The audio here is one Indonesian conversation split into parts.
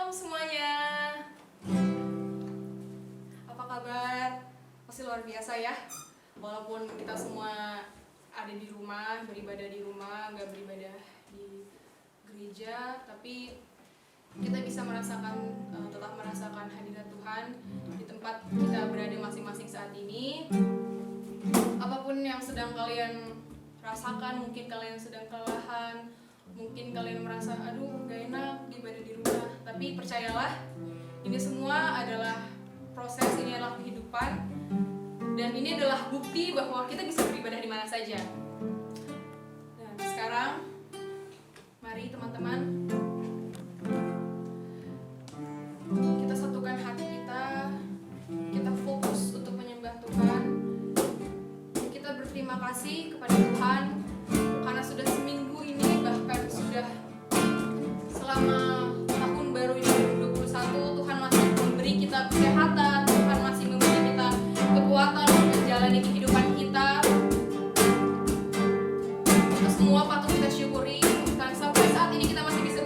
Shalom semuanya. Apa kabar? Masih luar biasa ya. Walaupun kita semua ada di rumah, beribadah di rumah, nggak beribadah di gereja, tapi kita bisa merasakan, tetap merasakan hadirat Tuhan di tempat kita berada masing-masing saat ini. Apapun yang sedang kalian rasakan, mungkin kalian sedang kelelahan, mungkin kalian merasa aduh gak enak ibadah di rumah, tapi percayalah ini semua adalah proses, ini adalah kehidupan, dan ini adalah bukti bahwa kita bisa beribadah di mana saja. Dan sekarang mari teman-teman kita satukan hati kita fokus untuk menyembah Tuhan. Kita berterima kasih kepada Tuhan karena sudah seminggu ini, bahkan sudah selama tahun baru 2021, Tuhan masih memberi kita kesehatan, Tuhan masih memberi kita kekuatan untuk menjalani kehidupan kita. Itu semua patut kita syukuri, dan sampai saat ini kita masih bisa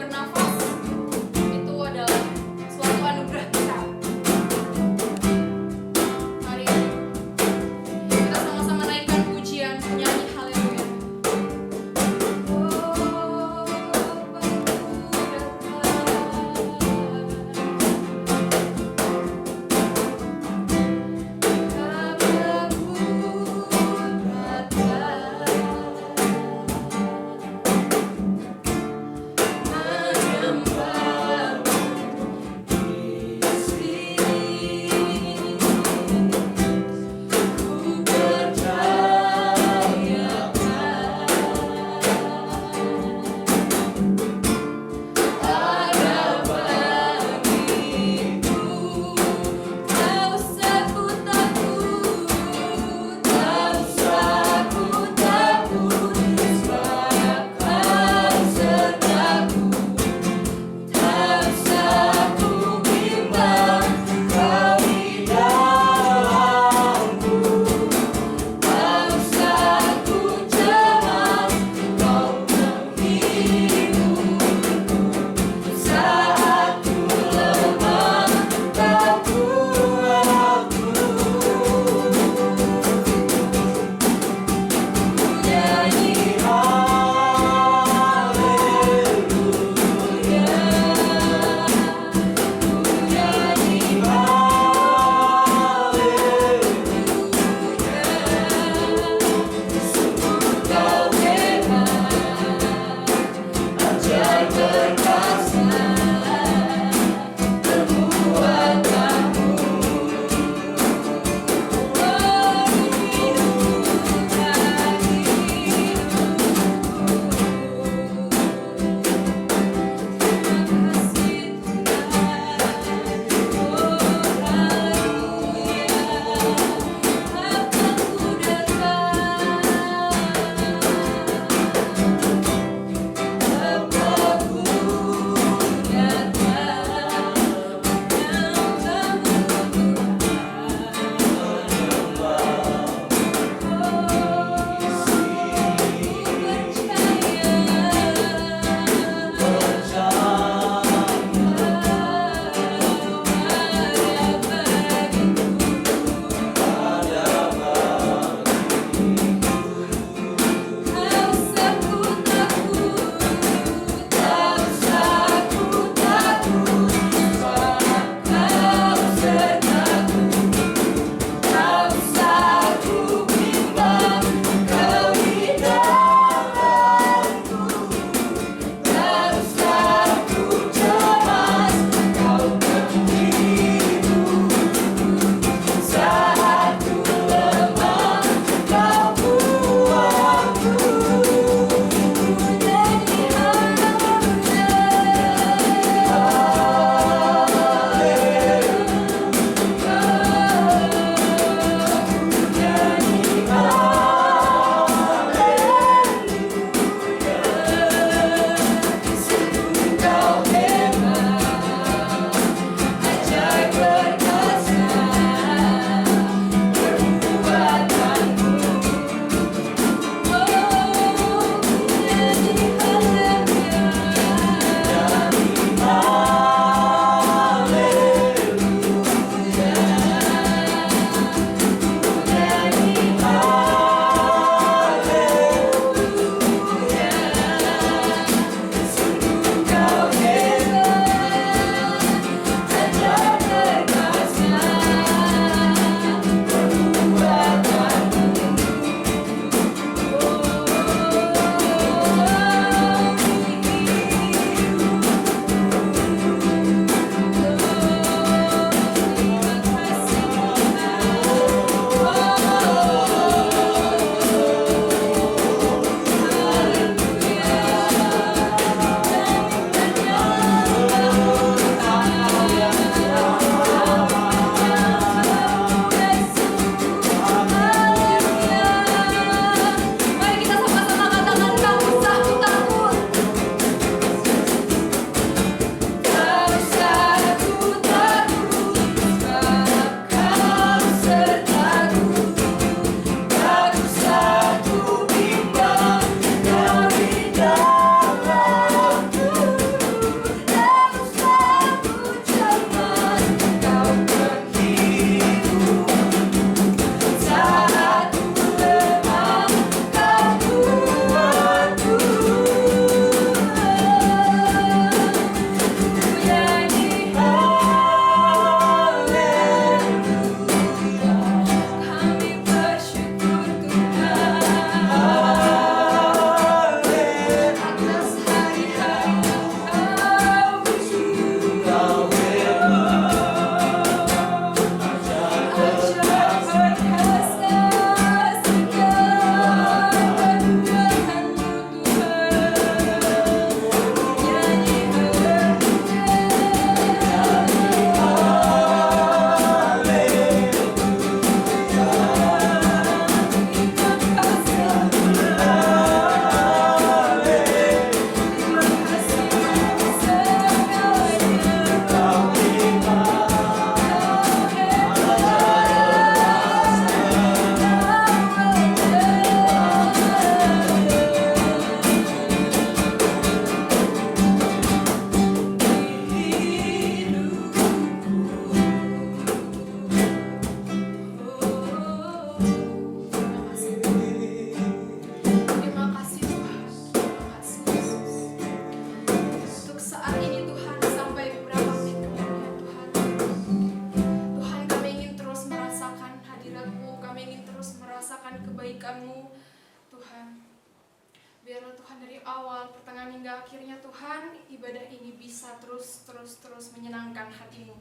kiranya Tuhan ibadah ini bisa terus menyenangkan hatimu.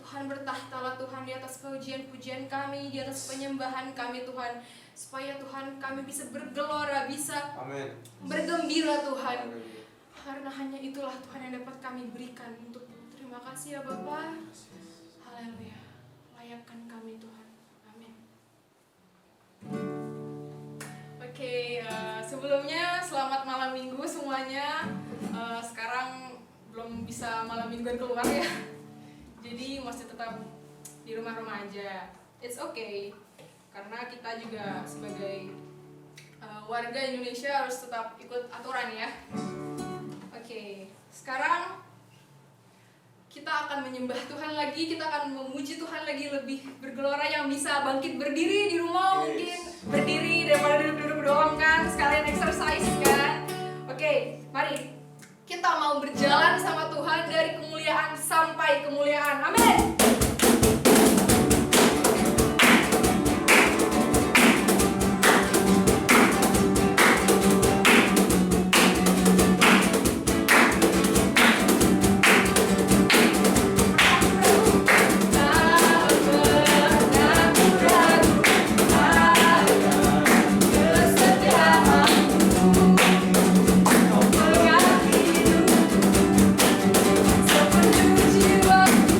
Tuhan bertahtalah Tuhan di atas pujian-pujian kami, di atas penyembahan kami Tuhan, supaya Tuhan kami bisa bergelora, bisa bergembira Tuhan. Karena hanya itulah Tuhan yang dapat kami berikan untuk-Mu. Terima kasih ya Bapa. Haleluya. Layakkan kami Tuhan. Amin. Oke, sebelumnya selamat malam minggu semuanya. Sekarang belum bisa malam mingguan keluar ya. Jadi masih tetap di rumah-rumah aja. It's okay. Karena kita juga sebagai warga Indonesia harus tetap ikut aturan ya. Oke, sekarang kita akan menyembah Tuhan lagi, kita akan memuji Tuhan lagi, lebih bergelora, yang bisa bangkit berdiri di rumah mungkin berdiri daripada duduk-duduk doang kan, sekalian exercise kan. Oke, mari kita mau berjalan sama Tuhan dari kemuliaan sampai kemuliaan. Amin. Sepenuh jiwaku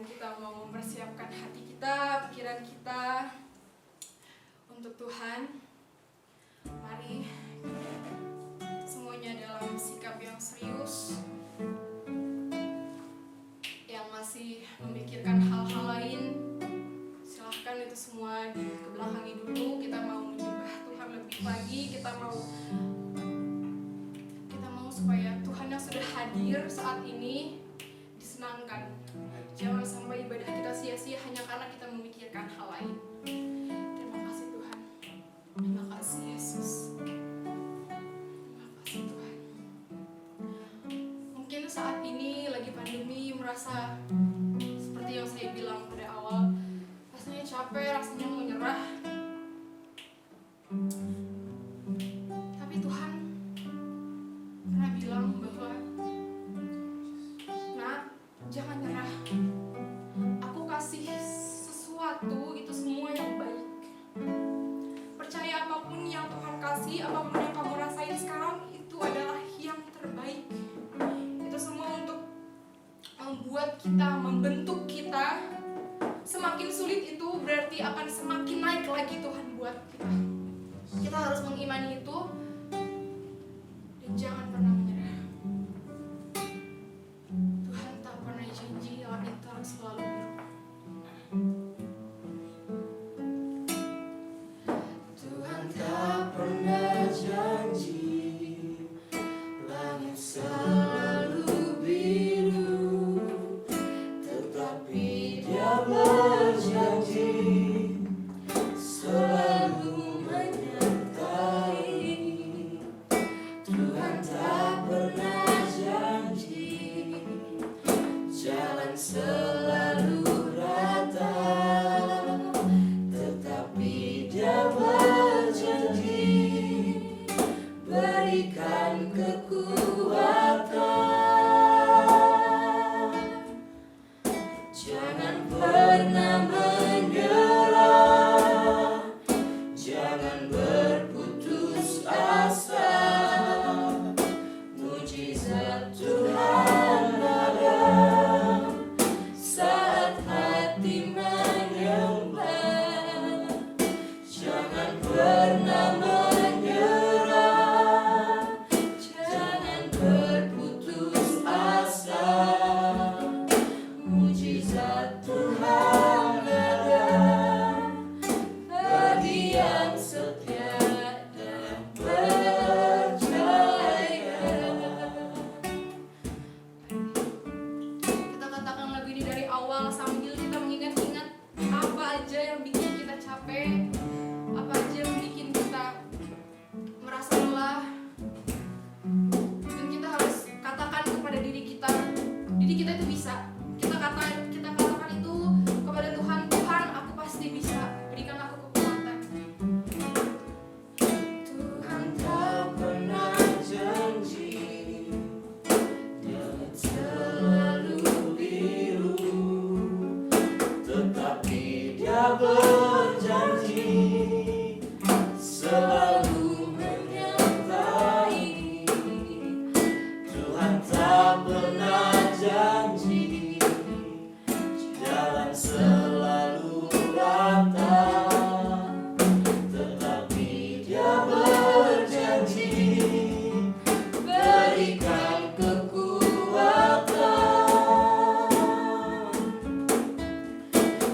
Tuhan, kita mau mempersiapkan hati kita, pikiran kita untuk Tuhan. Mari semuanya dalam sikap yang serius, yang masih memikirkan hal-hal lain, silahkan itu semua dikebelakangi dulu. Kita mau menyembah Tuhan lebih lagi, kita mau supaya Tuhan yang sudah hadir saat ini disenangkan. Jangan sampai ibadah kita sia-sia hanya karena kita memikirkan hal lain. Terima kasih Tuhan. Terima kasih Yesus. Terima kasih Tuhan. Mungkin saat ini lagi pandemi, merasa seperti yang saya bilang pada awal, rasanya capek, rasanya mau nyerah. Tapi Tuhan pernah bilang bahwa, "Nak, jangan nyerah. Aku kasih sesuatu, itu semua yang baik. Percaya apapun yang Tuhan kasih, apapun yang kamu rasain sekarang, itu adalah yang terbaik. Itu semua untuk membuat kita, membentuk kita. Semakin sulit itu berarti akan semakin naik lagi Tuhan buat kita. Kita harus mengimani itu dan jangan pernah menyerah. Tuhan tak pernah janji langit terus selalu biru. Tuhan tak pernah janji langit selalu biru, tetapi Dia berjanji selalu menyertai. Tuhan tak pernah janji jalan selalu rata, tetapi Dia berjanji berikan kekuatan. Jangan pernah menyerah, jangan berputus asa. Mujizat Tuhan ada saat hati menyembah. Jangan pernah menyerah, jangan berputus asa. Mujizat Tuhan ada bagi yang setia dan percaya. Kita katakan lagu ini dari awal sambil kita mengingat-ingat apa aja yang bikin kita capek, apa aja yang bikin kita merasa lelah. Dan kita harus katakan kepada diri kita itu bisa. Kita katakan itu kepada Tuhan, Tuhan aku pasti bisa, berikan aku kekuatan. Tuhan tak pernah janji langit selalu biru, tetapi Dia berjanji selalu menyertai. Tuhan tak pernah janji jalan selalu rata, tetapi Dia berjanji berikan kekuatan.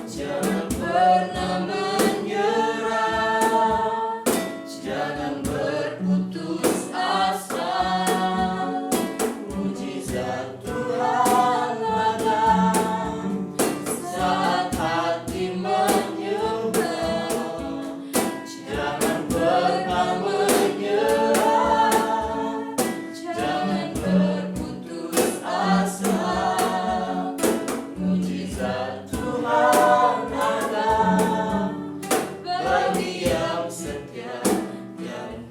Jangan pernah menyerah, jangan berputus asa. Mujizat Tuhan ada saat hati menyembah. Jangan pernah menyerah, jangan berputus asa. Mujizat Tuhan ada bagi yang setia dan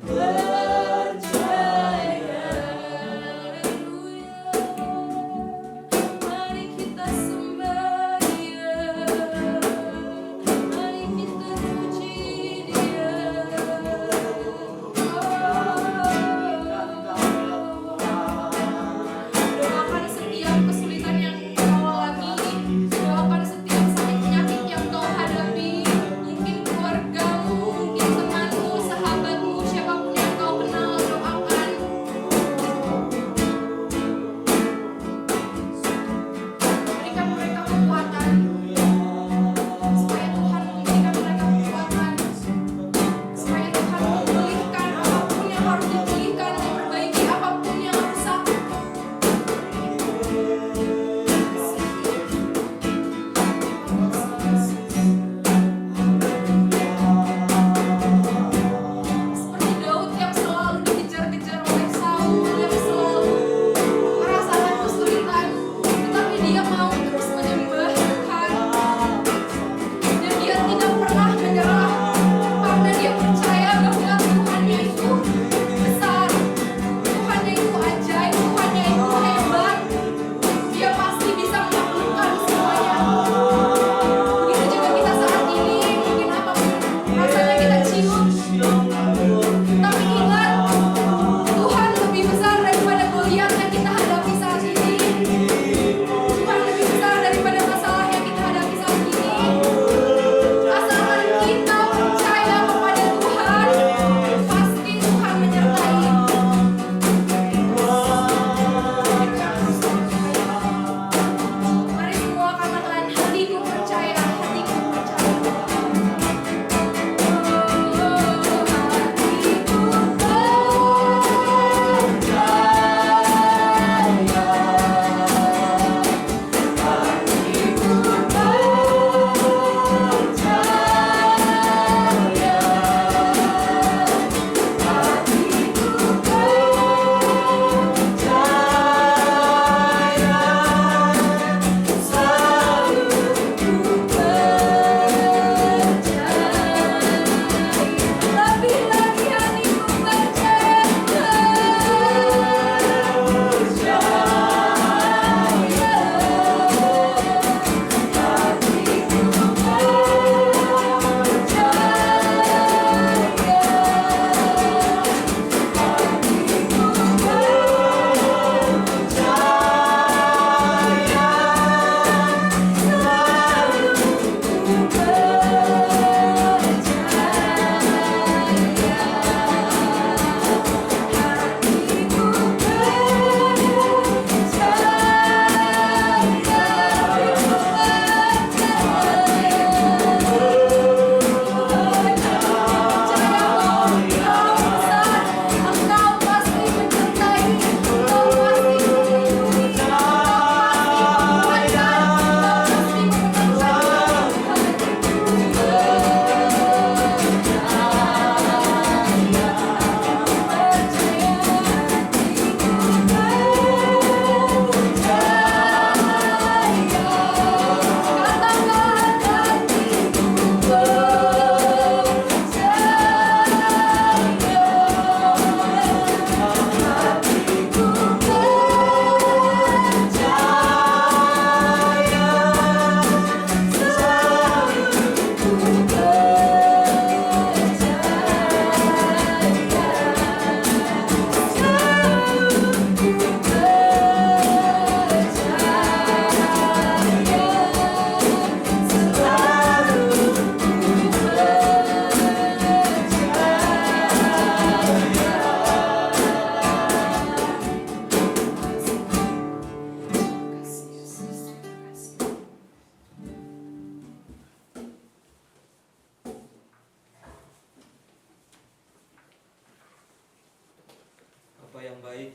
baik,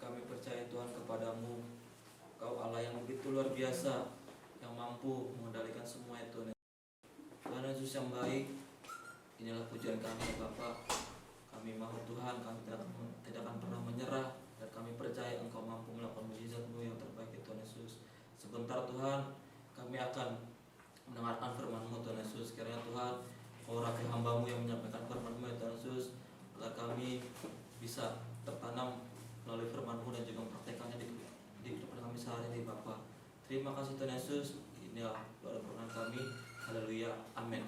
kami percaya Tuhan kepadamu. Kau Allah yang begitu luar biasa, yang mampu mengendalikan semua itu. Tuhan Yesus yang baik, inilah pujian kami ya Bapa. Kami mau Tuhan, kami tidak akan pernah menyerah, dan kami percaya Engkau mampu melakukan mujizat-Mu yang terbaik ya Tuhan Yesus. Sebentar Tuhan, kami akan mendengarkan firman-Mu Tuhan Yesus. Kiranya Tuhan, Kau rapi hamba-Mu yang menyampaikan firman-Mu ya Tuhan Yesus, agar kami bisa tertanam melalui firman-Mu dan juga mempraktekannya di kehidupan kami sehari-hari Bapa. Terima kasih Tuhan Yesus. Inilah doa permohonan kami. Haleluya. Amin.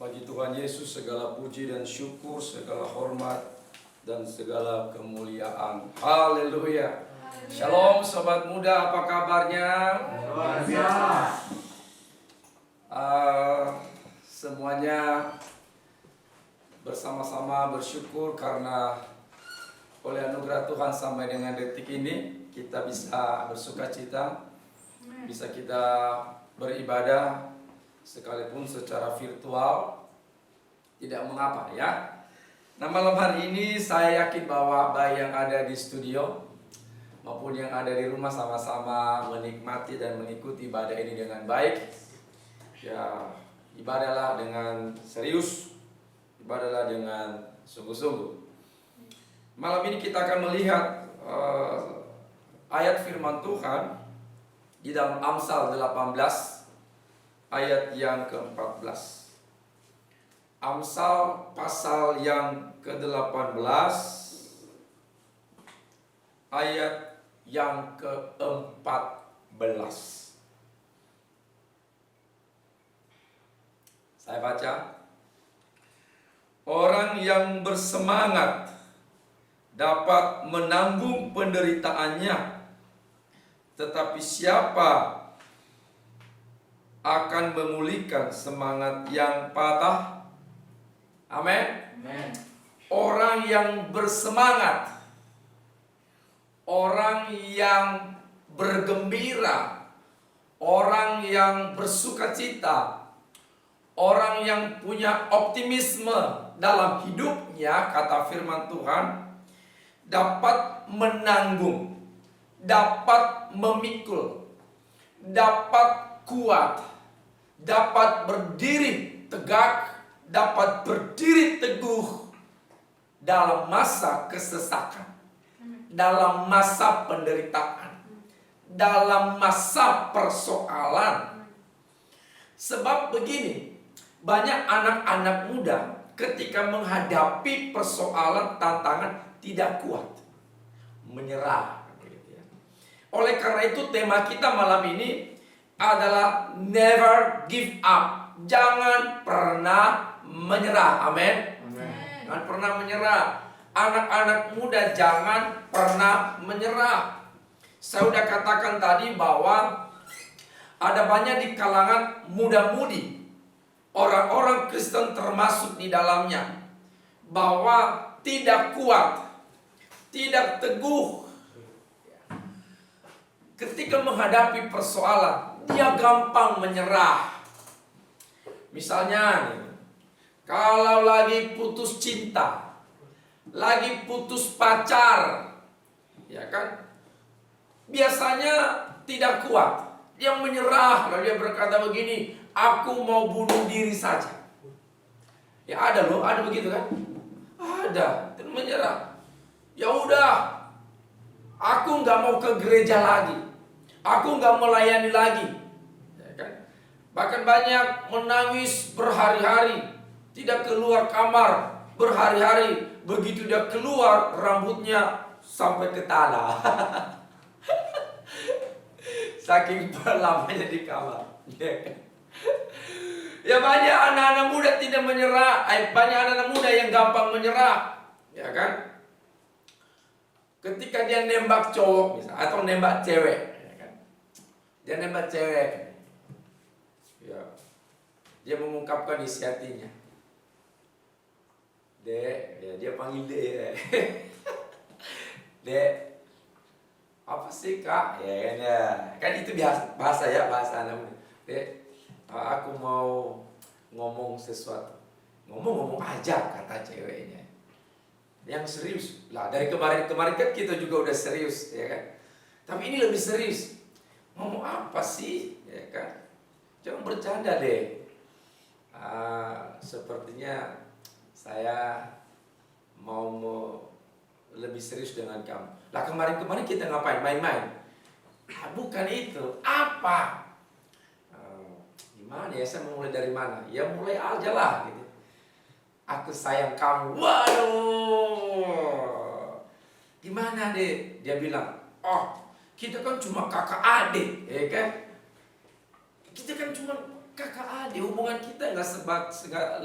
Bagi Tuhan Yesus segala puji dan syukur, segala hormat dan segala kemuliaan. Haleluya. Shalom sobat muda, apa kabarnya? Luar biasa. Semuanya bersama-sama bersyukur karena oleh anugerah Tuhan sampai dengan detik ini kita bisa bersuka cita, bisa kita beribadah sekalipun secara virtual, tidak mengapa ya. Nah, malam hari ini saya yakin bahwa baik yang ada di studio maupun yang ada di rumah sama-sama menikmati dan mengikuti ibadah ini dengan baik. Ya, ibadahlah dengan serius, ibadahlah dengan sungguh-sungguh. Malam ini kita akan melihat ayat firman Tuhan di dalam Amsal 18 ayat yang ke-14. Amsal pasal yang ke-18 ayat yang ke-14. Saya baca. Orang yang bersemangat dapat menanggung penderitaannya, tetapi siapa akan memulihkan semangat yang patah? Amin. Orang yang bersemangat, orang yang bergembira, orang yang bersukacita, orang yang punya optimisme dalam hidupnya, kata firman Tuhan, dapat menanggung, dapat memikul, dapat kuat, dapat berdiri tegak, dapat berdiri teguh dalam masa kesesakan, dalam masa penderitaan, dalam masa persoalan. Sebab begini, banyak anak-anak muda ketika menghadapi persoalan, tantangan, tidak kuat, menyerah. Oleh karena itu tema kita malam ini adalah never give up. Jangan pernah menyerah. Amin. Jangan pernah menyerah. Anak-anak muda jangan pernah menyerah. Saya sudah katakan tadi bahwa ada banyak di kalangan muda-mudi, orang-orang Kristen termasuk di dalamnya, bahwa tidak kuat, tidak teguh. Ketika menghadapi persoalan, dia gampang menyerah. Misalnya, kalau lagi putus cinta, lagi putus pacar, ya kan? Biasanya tidak kuat. Dia menyerah, lalu dia berkata begini, aku mau bunuh diri saja. Ya ada loh, ada begitu kan? Ada, dan menyerah. Ya udah, aku nggak mau ke gereja lagi, aku nggak melayani lagi. Ya kan? Bahkan banyak menangis berhari-hari, tidak keluar kamar berhari-hari. Begitu dia keluar, rambutnya sampai ke tanah. Saking lamanya di kamar. Ya banyak anak-anak muda tidak menyerah. Banyak anak-anak muda yang gampang menyerah, ya kan? Ketika dia nembak cowok misalnya, atau nembak cewek, ya kan? Dia nembak cewek, ya, dia mengungkapkan isi hatinya. Dek, ya, dia panggil Dek. Dek, apa sih kak? Ya kan, ya kan itu biasa bahasa ya, bahasa anak muda. Dek, aku mau ngomong sesuatu. ngomong-ngomong aja kata ceweknya. Yang serius lah, dari kemarin-kemarin kan kita juga udah serius, ya kan. Tapi ini lebih serius. Ngomong apa sih, ya kan? Jangan bercanda deh. Sepertinya saya mau lebih serius dengan kamu. Lah kemarin-kemarin kita ngapain? Main-main. Bukan itu. Apa? Gimana ya? Saya mau mulai dari mana? Ya mulai aja lah gitu. Aku sayang kamu. Waduh. Gimana deh? Dia bilang, oh kita kan cuma kakak adik, ya kan? Kita kan cuma kakak adik, hubungan kita nggak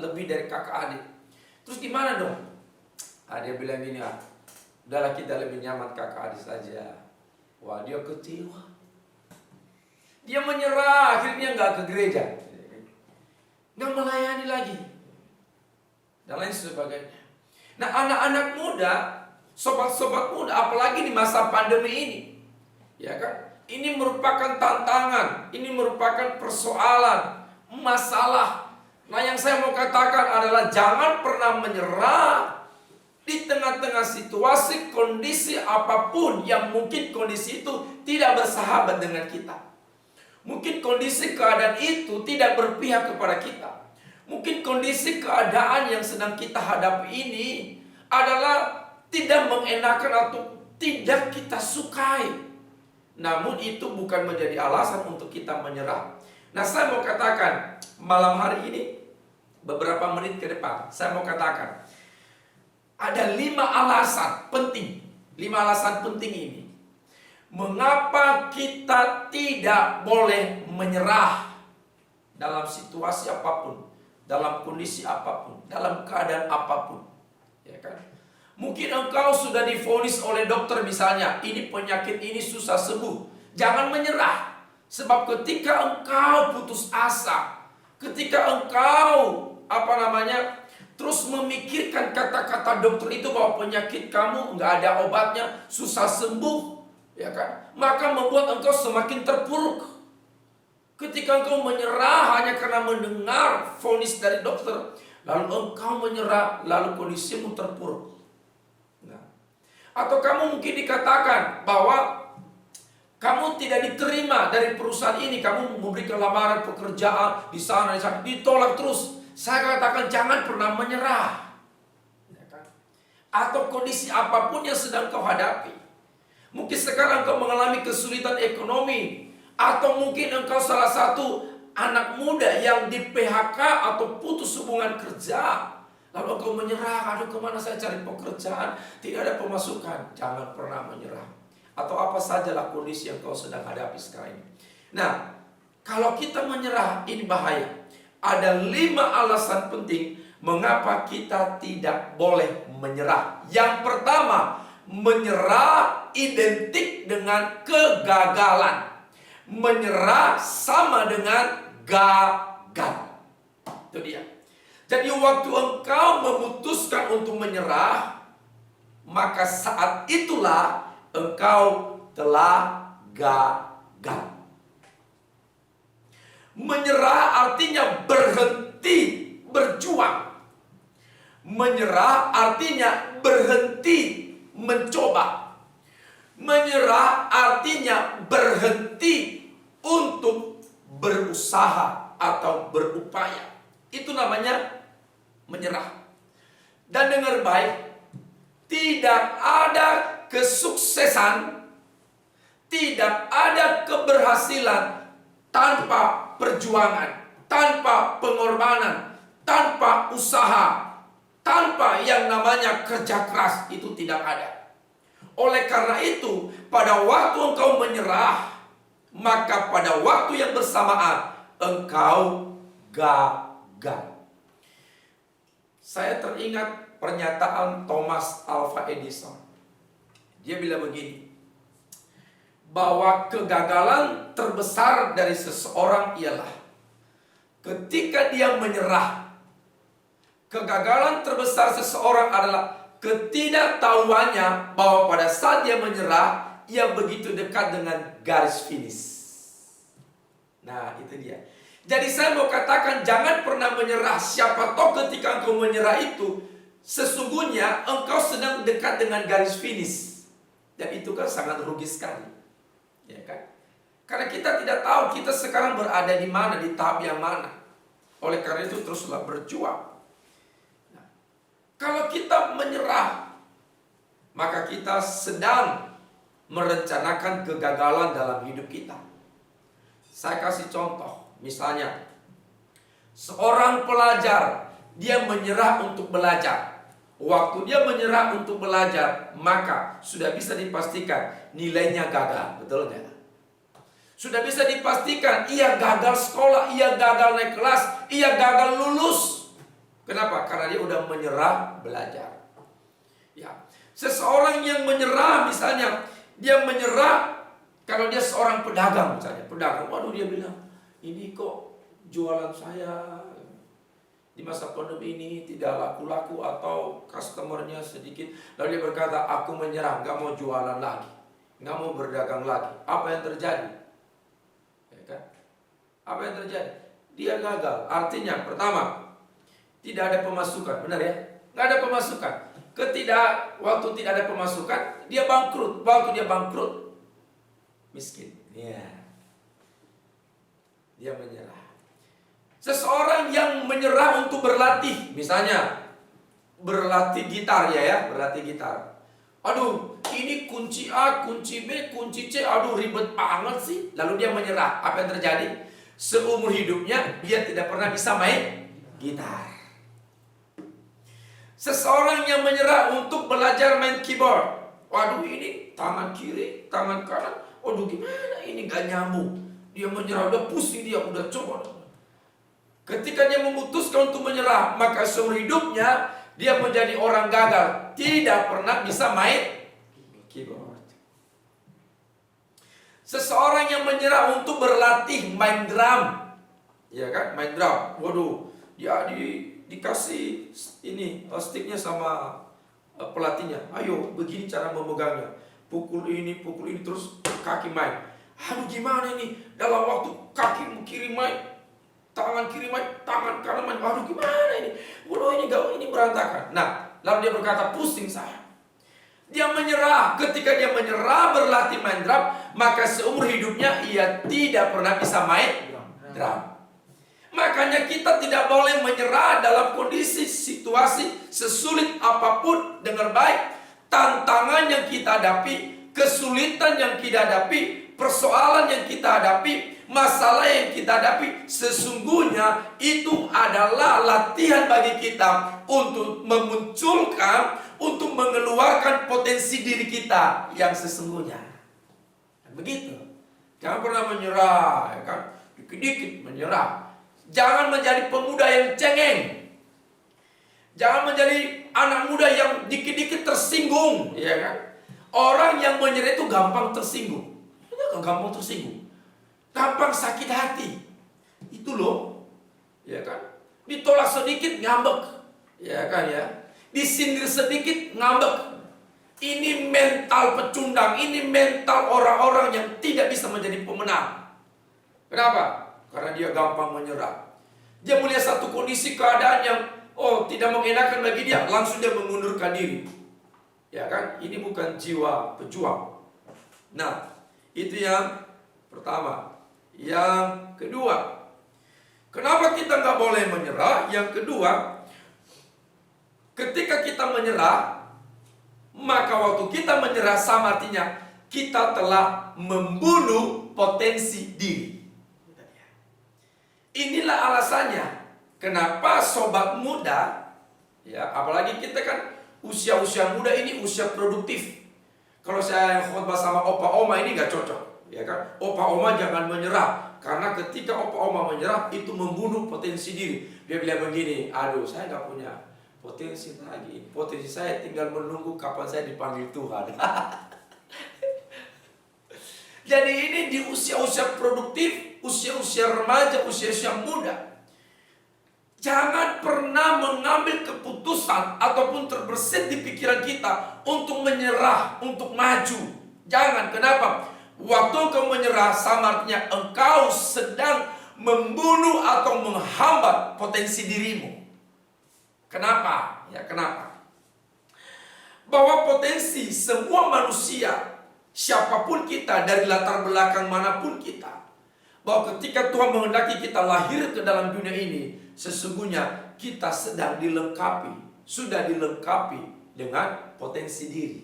lebih dari kakak adik. Terus gimana dong? Dia bilang gini, udahlah kita lebih nyaman kakak adik saja. Wah, dia kecewa. Dia menyerah, akhirnya nggak ke gereja, nggak melayani lagi, dan lain sebagainya. Nah, anak-anak muda, sobat-sobat muda, apalagi di masa pandemi ini, ya kan? Ini merupakan tantangan, ini merupakan persoalan, masalah. Nah, yang saya mau katakan adalah jangan pernah menyerah di tengah-tengah situasi, kondisi apapun yang mungkin kondisi itu tidak bersahabat dengan kita. Mungkin kondisi keadaan itu tidak berpihak kepada kita. Mungkin kondisi keadaan yang sedang kita hadapi ini adalah tidak mengenakan atau tidak kita sukai. Namun itu bukan menjadi alasan untuk kita menyerah. Nah, saya mau katakan malam hari ini, beberapa menit ke depan, saya mau katakan ada 5 alasan penting. 5 alasan penting ini, mengapa kita tidak boleh menyerah dalam situasi apapun, dalam kondisi apapun, dalam keadaan apapun, ya kan? Mungkin engkau sudah divonis oleh dokter misalnya, ini penyakit ini susah sembuh. Jangan menyerah. Sebab ketika engkau putus asa, ketika engkau terus memikirkan kata-kata dokter itu bahwa penyakit kamu nggak ada obatnya, susah sembuh, ya kan? Maka membuat engkau semakin terpuruk. Ketika engkau menyerah hanya karena mendengar vonis dari dokter, lalu engkau menyerah, lalu kondisimu terpuruk. Atau kamu mungkin dikatakan bahwa kamu tidak diterima dari perusahaan ini, kamu memberikan lamaran pekerjaan di sana, ditolak terus. Saya katakan jangan pernah menyerah. Atau kondisi apapun yang sedang kau hadapi. Mungkin sekarang kau mengalami kesulitan ekonomi, atau mungkin engkau salah satu anak muda yang di PHK atau putus hubungan kerja. Lalu engkau menyerah, aduh kemana saya cari pekerjaan, tidak ada pemasukan. Jangan pernah menyerah. Atau apa sajalah kondisi yang kau sedang hadapi sekarang ini. Nah, kalau kita menyerah, ini bahaya. Ada 5 alasan penting mengapa kita tidak boleh menyerah. Yang pertama, menyerah identik dengan kegagalan. Menyerah sama dengan gagal. Itu dia. Jadi waktu engkau memutuskan untuk menyerah, maka saat itulah engkau telah gagal. Menyerah artinya berhenti berjuang. Menyerah artinya berhenti mencoba. Menyerah artinya berhenti untuk berusaha atau berupaya. Itu namanya menyerah. Dan dengar baik, tidak ada kesuksesan, tidak ada keberhasilan tanpa perjuangan, tanpa pengorbanan, tanpa usaha, tanpa yang namanya kerja keras. Itu tidak ada. Oleh karena itu, pada waktu engkau menyerah, maka pada waktu yang bersamaan engkau gagal. Saya teringat pernyataan Thomas Alva Edison. Dia bilang begini, bahwa kegagalan terbesar dari seseorang ialah ketika dia menyerah. Kegagalan terbesar seseorang adalah ketidaktahuannya bahwa pada saat dia menyerah, ia begitu dekat dengan garis finish. Nah, itu dia. Jadi saya mau katakan, jangan pernah menyerah. Siapa tahu ketika engkau menyerah itu, sesungguhnya engkau sedang dekat dengan garis finish. Dan itu kan sangat rugi sekali. Ya kan? Karena kita tidak tahu kita sekarang berada di mana, di tahap yang mana. Oleh karena itu teruslah berjuang. Nah, kalau kita menyerah, maka kita sedang merencanakan kegagalan dalam hidup kita. Saya kasih contoh. Misalnya, seorang pelajar, dia menyerah untuk belajar. Waktu dia menyerah untuk belajar, maka sudah bisa dipastikan nilainya gagal. Betul nggak? Sudah bisa dipastikan ia gagal sekolah, ia gagal naik kelas, ia gagal lulus. Kenapa? Karena dia udah menyerah belajar. Ya, seseorang yang menyerah, misalnya dia menyerah kalau dia seorang pedagang, misalnya pedagang, waduh, dia bilang, ini kok jualan saya di masa pandemi ini tidak laku-laku atau customernya sedikit. Lalu dia berkata, aku menyerah, gak mau jualan lagi, gak mau berdagang lagi. Apa yang terjadi? Ya kan? Apa yang terjadi? Dia gagal. Artinya, pertama, tidak ada pemasukan. Benar ya? Gak ada pemasukan. Waktu tidak ada pemasukan, dia bangkrut. Waktu dia bangkrut, miskin. Ya. Dia menyerah. Seseorang yang menyerah untuk berlatih, misalnya berlatih gitar berlatih gitar. Aduh, ini kunci A, kunci B, kunci C, aduh ribet banget sih. Lalu dia menyerah. Apa yang terjadi? Seumur hidupnya dia tidak pernah bisa main gitar. Seseorang yang menyerah untuk belajar main keyboard. Waduh, ini tangan kiri, tangan kanan, waduh gimana ini gak nyambung. Dia menyerah, udah pusing dia, udah coba. Ketika dia memutuskan untuk menyerah, maka seumur hidupnya dia menjadi orang gagal. Tidak pernah bisa main keyboard. Seseorang yang menyerah untuk berlatih main drum. Ya kan, main drum. Waduh, dia dikasih ini sticknya sama pelatihnya. Ayo, begini cara memegangnya. Pukul ini, terus kaki main. Aduh gimana ini, dalam waktu kaki kiri main, tangan kiri main, tangan kanan main, aduh gimana ini, waduh ini berantakan. Nah, lalu dia berkata, pusing saya. Dia menyerah. Ketika dia menyerah berlatih main drum, maka seumur hidupnya ia tidak pernah bisa main drum. Makanya kita tidak boleh menyerah dalam kondisi situasi sesulit apapun. Dengar baik, tantangan yang kita hadapi, kesulitan yang kita hadapi, persoalan yang kita hadapi, masalah yang kita hadapi, sesungguhnya itu adalah latihan bagi kita untuk memunculkan, untuk mengeluarkan potensi diri kita yang sesungguhnya. Begitu. Jangan pernah menyerah, ya kan? Dikit-dikit menyerah. Jangan menjadi pemuda yang cengeng. Jangan menjadi anak muda yang dikit-dikit tersinggung, ya kan? Orang yang menyerah itu gampang tersinggung. Gampang tersinggung, gampang sakit hati. Itu loh, ya kan? Ditolak sedikit ngambek, ya kan ya? Disindir sedikit ngambek. Ini mental pecundang, ini mental orang-orang yang tidak bisa menjadi pemenang. Kenapa? Karena dia gampang menyerah. Dia melihat satu kondisi keadaan yang tidak mengenakan bagi dia, langsung dia mengundurkan diri. Ya kan? Ini bukan jiwa pejuang. Nah, itu yang pertama. Yang kedua, kenapa kita nggak boleh menyerah? Yang kedua, ketika kita menyerah, maka waktu kita menyerah sama artinya kita telah membunuh potensi diri. Inilah alasannya kenapa sobat muda, ya apalagi kita kan usia-usia muda ini usia produktif. Kalau saya khotbah sama opa oma ini gak cocok, ya kan? Opa oma jangan menyerah, karena ketika opa oma menyerah itu membunuh potensi diri. Dia bilang begini, aduh saya gak punya potensi lagi, potensi saya tinggal menunggu kapan saya dipanggil Tuhan. Jadi ini di usia-usia produktif, usia-usia remaja, usia-usia muda, jangan pernah mengambil keputusan ataupun terbersit di pikiran kita untuk menyerah, untuk maju. Jangan. Kenapa? Waktu engkau menyerah sama artinya engkau sedang membunuh atau menghambat potensi dirimu. Kenapa? Ya, kenapa? Bahwa potensi semua manusia, siapapun kita, dari latar belakang manapun kita, bahwa ketika Tuhan menghendaki kita lahir ke dalam dunia ini, sesungguhnya kita sedang dilengkapi, sudah dilengkapi dengan potensi diri.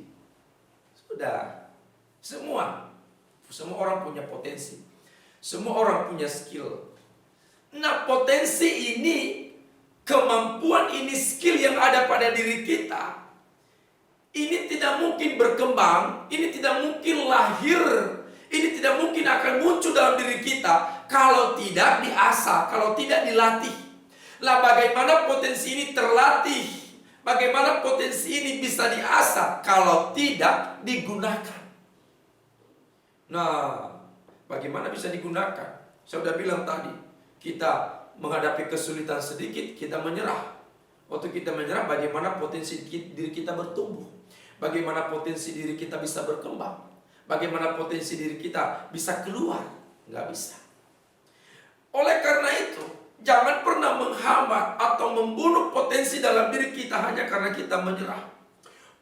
Sudah. Semua orang punya potensi. Semua orang punya skill. Nah, potensi ini, kemampuan ini, skill yang ada pada diri kita, ini tidak mungkin berkembang, ini tidak mungkin lahir, ini tidak mungkin akan muncul dalam diri kita kalau tidak diasah, kalau tidak dilatih. Lah, bagaimana potensi ini terlatih? Bagaimana potensi ini bisa diasah kalau tidak digunakan? Nah, bagaimana bisa digunakan? Saya sudah bilang tadi, kita menghadapi kesulitan sedikit, kita menyerah. Waktu kita menyerah, bagaimana potensi diri kita bertumbuh? Bagaimana potensi diri kita bisa berkembang? Bagaimana potensi diri kita bisa keluar? Nggak bisa. Oleh karena itu, jangan pernah menghambat atau membunuh potensi dalam diri kita hanya karena kita menyerah.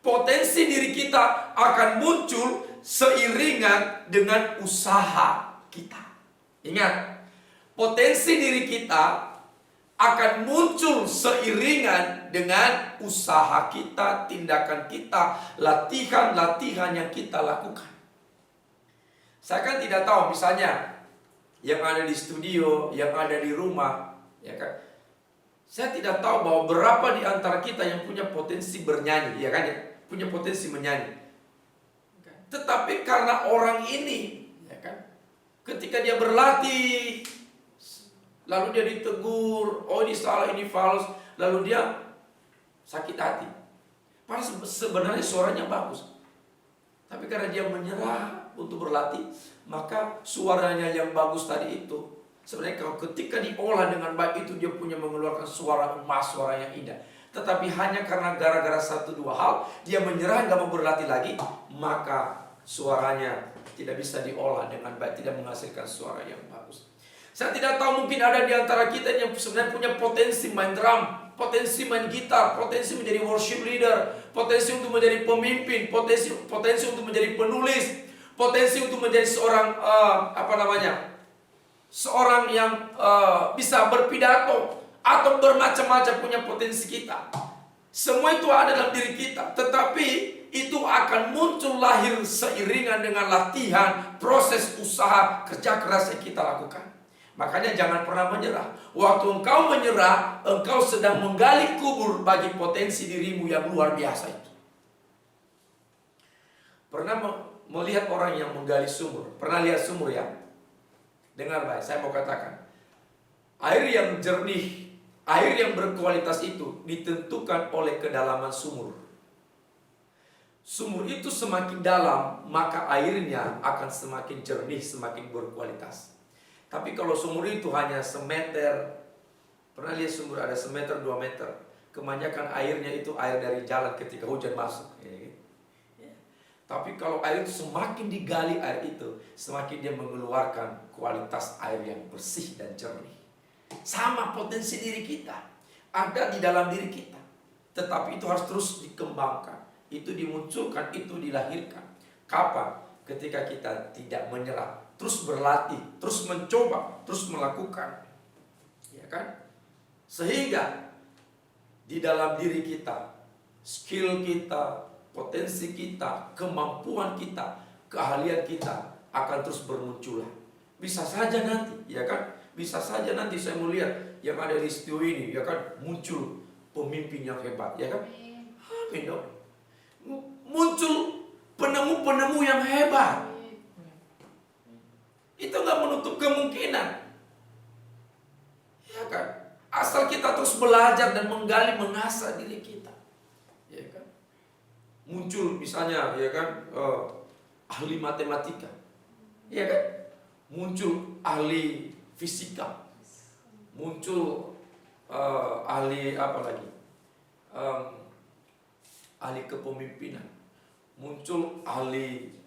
Potensi diri kita akan muncul seiringan dengan usaha kita. Ingat, potensi diri kita akan muncul seiringan dengan usaha kita, tindakan kita, latihan-latihan yang kita lakukan. Saya kan tidak tahu, misalnya yang ada di studio, yang ada di rumah, ya kan? Saya tidak tahu bahwa berapa di antara kita yang punya potensi bernyanyi, ya kan? Punya potensi menyanyi. Tetapi karena orang ini, ya kan, ketika dia berlatih, lalu dia ditegur, oh ini salah, ini fals, lalu dia sakit hati. Padahal sebenarnya suaranya bagus, tapi karena dia menyerah untuk berlatih, maka suaranya yang bagus tadi itu, sebenarnya kalau ketika diolah dengan baik itu, dia punya mengeluarkan suara emas, suara yang indah. Tetapi hanya karena gara-gara satu dua hal, dia menyerah, nggak mau berlatih lagi, maka suaranya tidak bisa diolah dengan baik, tidak menghasilkan suara yang bagus. Saya tidak tahu, mungkin ada di antara kita yang sebenarnya punya potensi main drum, potensi main gitar, potensi menjadi worship leader, potensi untuk menjadi pemimpin, potensi untuk menjadi penulis, potensi untuk menjadi seorang seorang yang bisa berpidato, atau bermacam-macam punya potensi kita. Semua itu ada dalam diri kita, tetapi itu akan muncul lahir seiringan dengan latihan, proses usaha, kerja keras yang kita lakukan. Makanya jangan pernah menyerah. Waktu engkau menyerah, engkau sedang menggali kubur bagi potensi dirimu yang luar biasa itu. Pernah melihat orang yang menggali sumur? Pernah lihat sumur ya? Dengar baik, saya mau katakan, air yang jernih, air yang berkualitas itu ditentukan oleh kedalaman sumur. Sumur itu semakin dalam, maka airnya akan semakin jernih, semakin berkualitas. Tapi kalau sumur itu hanya semeter, pernah lihat sumur ada semeter, 2 meter, kebanyakan airnya itu air dari jalan ketika hujan masuk. Tapi kalau air itu semakin digali air itu, semakin dia mengeluarkan kualitas air yang bersih dan jernih. Sama potensi diri kita, ada di dalam diri kita. Tetapi itu harus terus dikembangkan, itu dimunculkan, itu dilahirkan. Kapan? Ketika kita tidak menyerah, terus berlatih, terus mencoba, terus melakukan. Ya kan? Sehingga di dalam diri kita, skill kita, potensi kita, kemampuan kita, keahlian kita akan terus bermunculan. Bisa saja nanti, ya kan? Bisa saja nanti saya melihat yang ada di studio ini, ya kan, muncul pemimpin yang hebat, ya kan? Amin dong. Muncul penemu-penemu yang hebat. Itu nggak menutup kemungkinan, ya kan? Asal kita terus belajar dan menggali, mengasah diri kita, ya kan? Muncul misalnya, ya kan, ahli matematika, ya kan? Muncul ahli fisika, muncul ahli apa lagi, ahli kepemimpinan, muncul ahli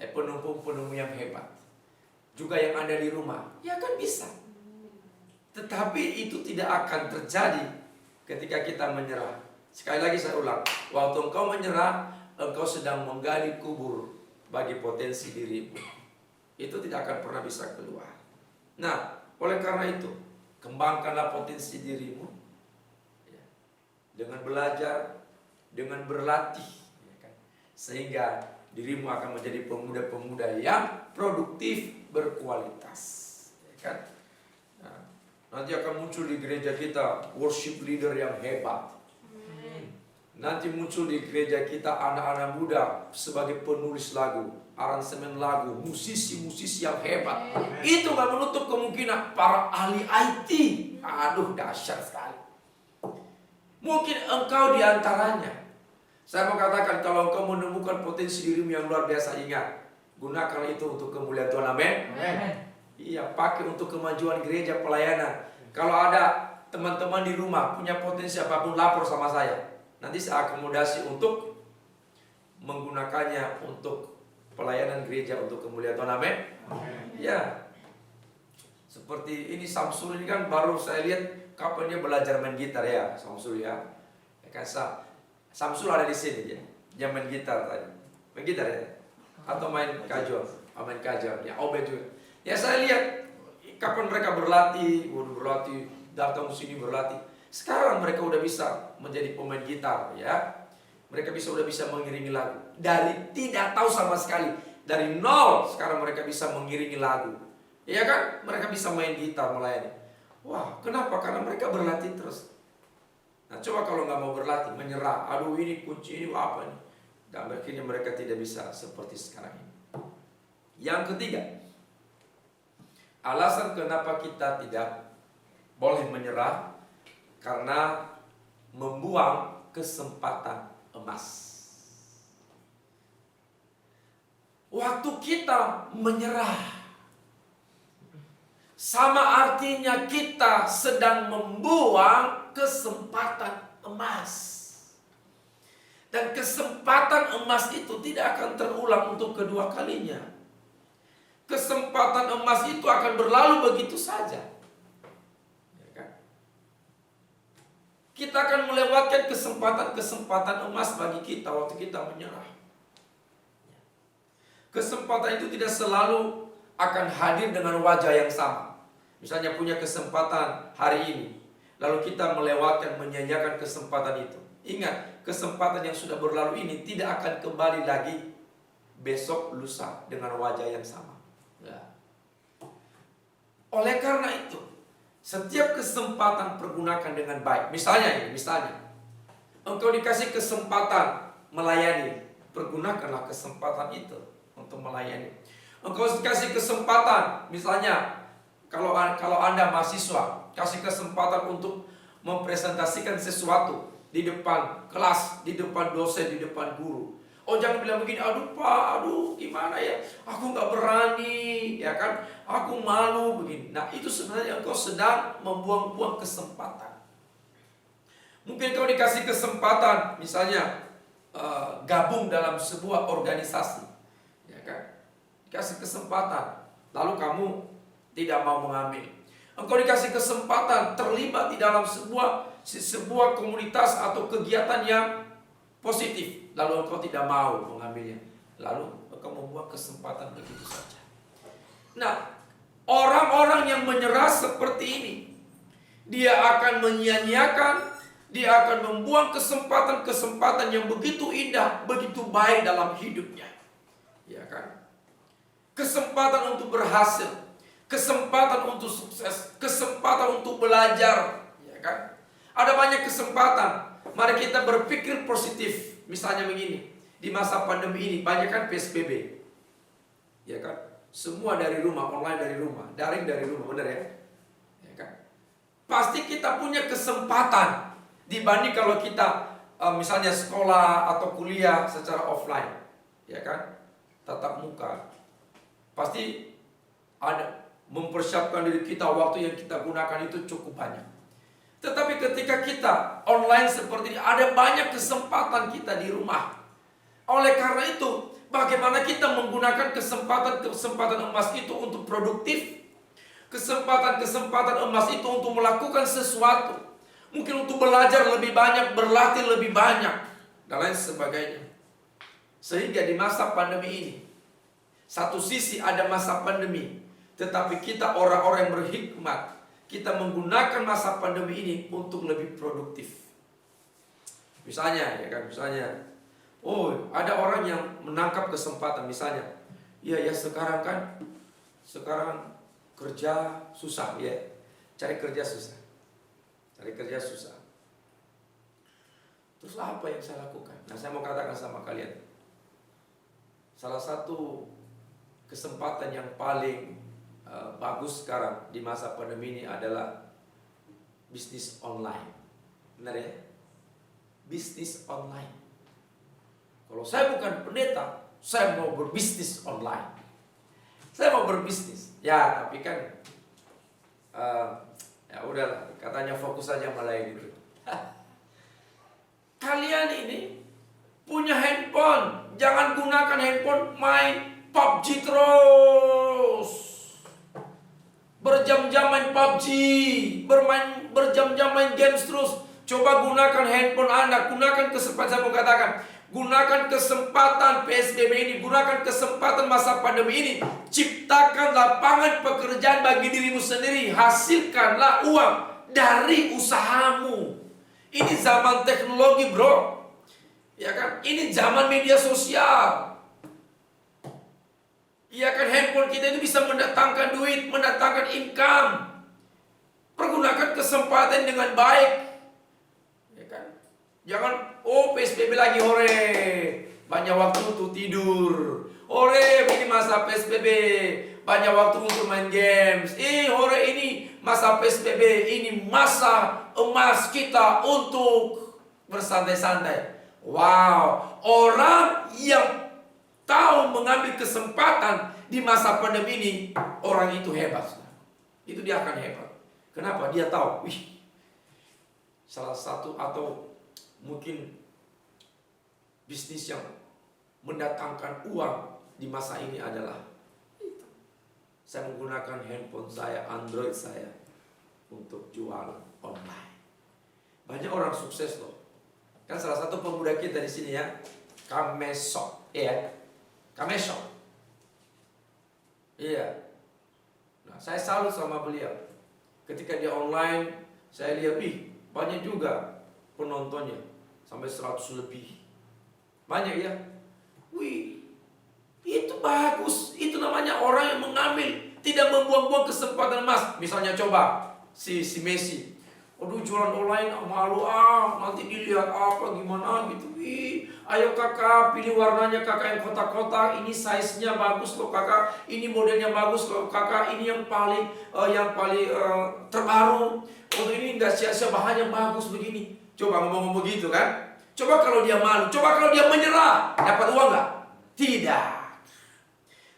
penemu yang hebat. juga yang ada di rumah. Ya kan bisa. Tetapi itu tidak akan terjadi ketika kita menyerah. Sekali lagi saya ulang, waktu engkau menyerah, engkau sedang menggali kubur bagi potensi dirimu. Itu tidak akan pernah bisa keluar. Nah, oleh karena itu, kembangkanlah potensi dirimu ya, dengan belajar, dengan berlatih, ya kan? Sehingga dirimu akan menjadi pemuda-pemuda yang produktif, berkualitas, ya kan? Nah, nanti akan muncul di gereja kita worship leader yang hebat. Nanti muncul di gereja kita anak-anak muda sebagai penulis lagu, aransemen lagu, musisi-musisi yang hebat. Itu gak menutup kemungkinan para ahli IT. Aduh, dahsyat sekali. Mungkin engkau di antaranya. Saya mau katakan, kalau engkau menemukan potensi dirimu yang luar biasa, ingat, gunakan itu untuk kemuliaan Tuhan. Amin. Iya, pakai untuk kemajuan gereja, pelayanan. Kalau ada teman-teman di rumah punya potensi apapun, lapor sama saya. Nanti saya akomodasi untuk menggunakannya untuk pelayanan gereja, untuk kemuliaan Tuhan. Amin. Ya, seperti ini Samsul ini kan baru saya lihat kapan dia belajar main gitar ya, Samsul ya. Ya kan, Samsul ada di sini ya. Dia main gitar tadi. Main gitar ya? Atau main kajol? Main kajol. Ya, Obed juga. Ya saya lihat kapan mereka berlatih, datang ke sini berlatih. Sekarang mereka udah bisa menjadi pemain gitar ya. Mereka udah bisa mengiringi lagu. Dari tidak tahu sama sekali, dari nol sekarang mereka bisa mengiringi lagu. Ya kan? Mereka bisa main gitar, melayani. Wah, kenapa? Karena mereka berlatih terus. Nah, coba kalau nggak mau berlatih, menyerah. Aduh, ini kunci, ini apa nih? Dan akhirnya mereka tidak bisa seperti sekarang ini. Yang ketiga, alasan kenapa kita tidak boleh menyerah, karena membuang kesempatan emas. Waktu kita menyerah, sama artinya kita sedang membuang kesempatan emas. Dan kesempatan emas itu tidak akan terulang untuk kedua kalinya. Kesempatan emas itu akan berlalu begitu saja. Kita akan melewatkan kesempatan-kesempatan emas bagi kita waktu kita menyerah. Kesempatan itu tidak selalu akan hadir dengan wajah yang sama. Misalnya punya kesempatan hari ini, lalu kita melewatkan, menyanyiakan kesempatan itu. Ingat, kesempatan yang sudah berlalu ini tidak akan kembali lagi besok, lusa dengan wajah yang sama. Ya. Oleh karena itu, setiap kesempatan pergunakan dengan baik. Misalnya engkau dikasih kesempatan melayani, pergunakanlah kesempatan itu untuk melayani. Engkau dikasih kesempatan, misalnya kalau Anda mahasiswa, kasih kesempatan untuk mempresentasikan sesuatu di depan kelas, di depan dosen, di depan guru. Oh, jangan bilang begini, aduh Pak, aduh gimana ya, aku nggak berani, ya kan, aku malu begini. Nah, itu sebenarnya engkau sedang membuang-buang kesempatan. Mungkin kau dikasih kesempatan, misalnya gabung dalam sebuah organisasi, ya kan, dikasih kesempatan, lalu kamu tidak mau mengambil. Engkau dikasih kesempatan terlibat di dalam sebuah komunitas atau kegiatan yang positif, lalu engkau tidak mau mengambilnya, lalu engkau membuang kesempatan begitu saja. Nah, orang-orang yang menyerah seperti ini, dia akan menyia-nyiakan, dia akan membuang kesempatan-kesempatan yang begitu indah, begitu baik dalam hidupnya, ya kan? Kesempatan untuk berhasil, kesempatan untuk sukses, kesempatan untuk belajar, ya kan? Ada banyak kesempatan. Mari kita berpikir positif. Misalnya begini, di masa pandemi ini banyak kan PSBB, ya kan? Semua dari rumah, online dari rumah, daring dari rumah, benar ya? Ya kan? Pasti kita punya kesempatan dibanding kalau kita misalnya sekolah atau kuliah secara offline, ya kan? Tatap muka. Pasti ada mempersiapkan diri kita, waktu yang kita gunakan itu cukup banyak. Tetapi ketika kita online seperti ini, ada banyak kesempatan kita di rumah. Oleh karena itu, Bagaimana kita menggunakan kesempatan-kesempatan emas itu untuk produktif. Kesempatan-kesempatan emas itu untuk melakukan sesuatu. Mungkin untuk belajar lebih banyak, berlatih lebih banyak, dan lain sebagainya. Sehingga di masa pandemi ini, satu sisi ada masa pandemi, tetapi kita orang-orang yang berhikmat, kita menggunakan masa pandemi ini untuk lebih produktif. Misalnya, ada orang yang menangkap kesempatan, misalnya, sekarang kerja susah, cari kerja susah. Terus apa yang saya lakukan? Nah, saya mau katakan sama kalian, salah satu kesempatan yang paling bagus sekarang di masa pandemi ini adalah bisnis online. Benar ya? Bisnis online. Kalau saya bukan pendeta, saya mau berbisnis online. Saya mau berbisnis. Ya, tapi kan ya udahlah, katanya fokus aja malah gitu. Kalian ini punya handphone, jangan gunakan handphone main PUBG terus. Berjam-jam main PUBG, berjam-jam main games terus. Coba gunakan handphone Anda, gunakan kesempatan, saya mau katakan, gunakan kesempatan PSBB ini, gunakan kesempatan masa pandemi ini. Ciptakan lapangan pekerjaan bagi dirimu sendiri, hasilkanlah uang dari usahamu. Ini zaman teknologi, bro. Ya kan? Ini zaman media sosial. Ya kan, handphone kita ini bisa mendatangkan duit, mendatangkan income. Pergunakan kesempatan dengan baik. Ya kan? Jangan, PSBB lagi, hore. Banyak waktu untuk tidur. Hore, ini masa PSBB. Banyak waktu untuk main games. Hore, ini masa PSBB. Ini masa emas kita untuk bersantai-santai. Wow, orang yang tahu mengambil kesempatan di masa pandemi ini, orang itu hebat. Itu dia akan hebat. Kenapa? Dia tahu, salah satu atau mungkin bisnis yang mendatangkan uang di masa ini adalah itu. Saya menggunakan handphone saya, Android saya, untuk jual online. Banyak orang sukses loh. Kan salah satu pemuda kita di sini ya, Kamesok, Kamesok. Iya. Nah, saya salut sama beliau. Ketika dia online, saya lihat, banyak juga penontonnya, sampai 100 lebih. Banyak ya. Itu bagus. Itu namanya orang yang mengambil, tidak membuang-buang kesempatan emas. Misalnya coba si Messi. Aduh, jualan online malu nanti dilihat apa gimana gitu. Ayo kakak, pilih warnanya kakak yang kotak-kotak. Ini size-nya bagus loh kakak. Ini modelnya bagus loh kakak. Ini yang paling terbaru. Ini enggak sia-sia, bahannya bagus begini. Coba ngomong begitu kan. Coba kalau dia malu, coba kalau dia menyerah, dapat uang nggak? Tidak.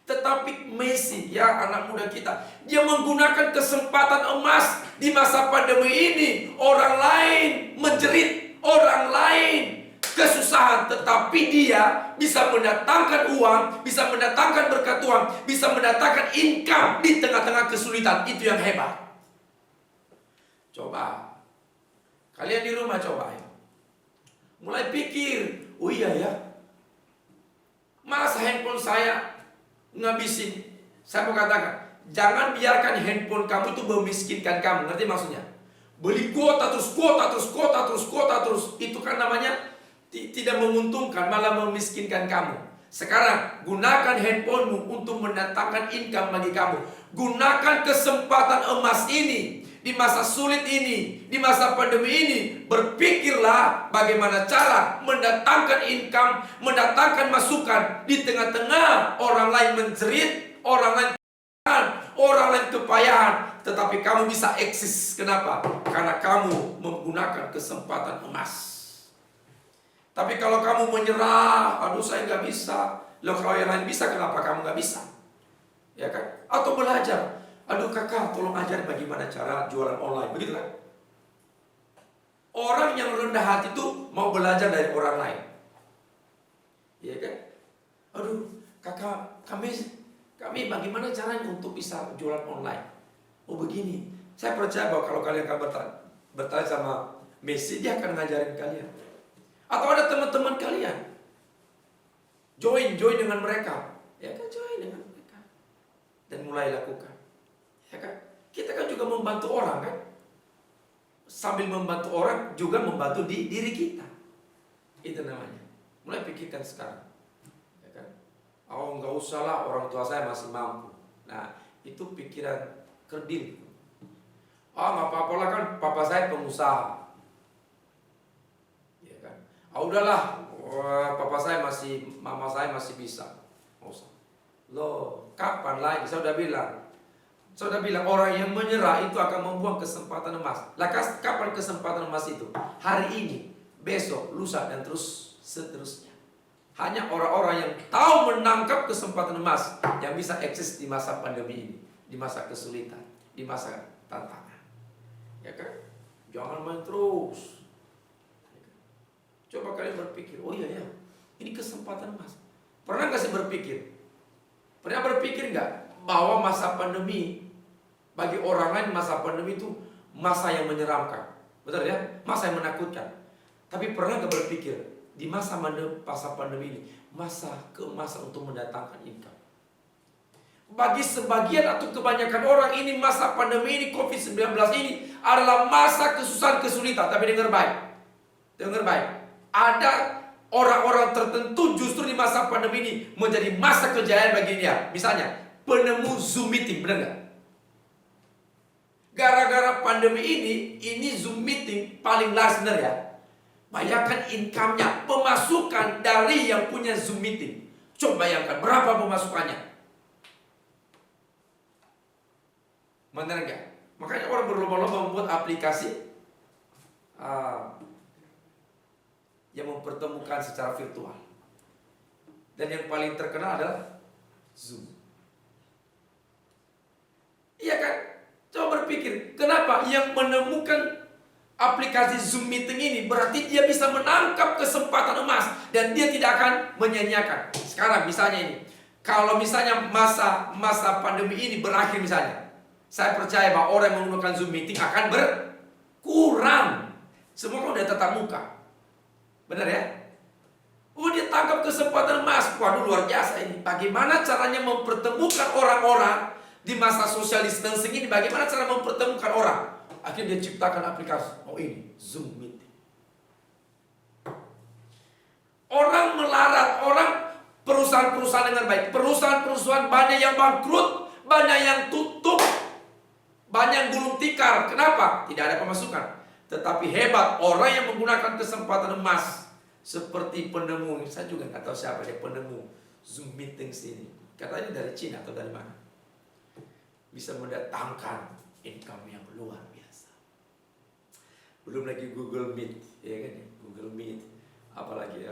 Tetapi Messi, ya anak muda kita, dia menggunakan kesempatan emas di masa pandemi ini. Orang lain menjerit, orang lain kesusahan, tetapi dia bisa mendatangkan uang, bisa mendatangkan berkat Tuhan, bisa mendatangkan income di tengah-tengah kesulitan. Itu yang hebat. Coba kalian di rumah coba ya. Mulai pikir, masa handphone saya ngabisin. Saya mau katakan, jangan biarkan handphone kamu itu memiskinkan kamu. Ngerti maksudnya? Beli kuota terus. Itu kan namanya tidak menguntungkan, malah memiskinkan kamu. Sekarang gunakan handphonemu untuk mendatangkan income bagi kamu. Gunakan kesempatan emas ini di masa sulit ini, di masa pandemi ini. Berpikirlah bagaimana cara mendatangkan income, mendatangkan masukan di tengah-tengah orang lain menjerit, orang lain kepayahan, tetapi kamu bisa eksis. Kenapa? Karena kamu menggunakan kesempatan emas. Tapi kalau kamu menyerah, aduh saya nggak bisa. Loh, kalau yang lain bisa, kenapa kamu nggak bisa? Ya kan? Atau belajar. Aduh kakak, tolong ajar bagaimana cara jualan online. Begitu kan? Orang yang rendah hati itu mau belajar dari orang lain. Iya kan? Aduh, kakak, kami bagaimana caranya untuk bisa jualan online? Oh begini, saya percaya bahwa kalau kalian akan bertanya sama Messi, dia akan ngajarin kalian. Atau ada teman-teman kalian, join dengan mereka, ya kan, join dengan mereka dan mulai lakukan, ya kan. Kita kan juga membantu orang kan, sambil membantu orang juga membantu di diri kita. Itu namanya. Mulai pikirkan sekarang, ya kan. Oh nggak usah lah, orang tua saya masih mampu. Nah itu pikiran kerdil. Oh nggak apa-apa lah kan, papa saya pengusaha. Ya kan. Oh udahlah, papa saya mama saya masih bisa. Nggak usah. Loh, kapan lagi? Saya udah bilang orang yang menyerah itu akan membuang kesempatan emas. Lah kapan kesempatan emas itu? Hari ini, besok, lusa dan terus seterusnya. Hanya orang-orang yang tahu menangkap kesempatan emas yang bisa eksis di masa pandemi ini, di masa kesulitan, di masa tantangan. Ya kan? Jangan main terus. Coba kalian berpikir, oh iya ya, ini kesempatan emas. Pernah nggak sih berpikir? Pernah berpikir nggak bahwa masa pandemi bagi orang lain masa pandemi itu masa yang menyeramkan, betul ya? Masa yang menakutkan. Tapi pernah nggak berpikir di masa pandemi ini masa keemasan untuk mendatangkan income? Bagi sebagian atau kebanyakan orang ini masa pandemi ini, COVID-19 ini adalah masa kesusahan kesulitan. Tapi dengar baik, ada orang-orang tertentu justru di masa pandemi ini menjadi masa kejayaan bagi dia. Misalnya penemu Zoom meeting, benar nggak? Gara-gara pandemi ini Zoom meeting paling laris, benar ya? Bayangkan income-nya, pemasukan dari yang punya Zoom meeting. Coba bayangkan berapa pemasukannya. Benar nggak? Makanya orang berlomba-lomba membuat aplikasi yang mempertemukan secara virtual. Dan yang paling terkenal adalah Zoom. Iya kan? Coba berpikir, kenapa yang menemukan aplikasi Zoom meeting ini berarti dia bisa menangkap kesempatan emas dan dia tidak akan menyia-nyiakan. Sekarang misalnya ini, kalau misalnya masa pandemi ini berakhir misalnya, saya percaya bahwa orang yang menggunakan Zoom meeting akan berkurang. Semua kan udah tatap muka. Benar ya? Oh dia tangkap kesempatan emas. Waduh luar biasa ini. Bagaimana caranya mempertemukan orang-orang di masa social distancing ini? Bagaimana cara mempertemukan orang? Akhirnya dia ciptakan aplikasi. Oh ini Zoom meeting. Orang melarat, perusahaan-perusahaan dengan baik. Perusahaan-perusahaan banyak yang bangkrut, banyak yang tutup, banyak yang gulung tikar. Kenapa? Tidak ada pemasukan. Tetapi hebat orang yang menggunakan kesempatan emas seperti penemu. Saya juga nggak tahu siapa dia penemu Zoom meeting sini. Katanya dari Cina atau dari mana. Bisa mendatangkan income yang luar biasa. Belum lagi Google Meet, ya kan? Google Meet, apalagi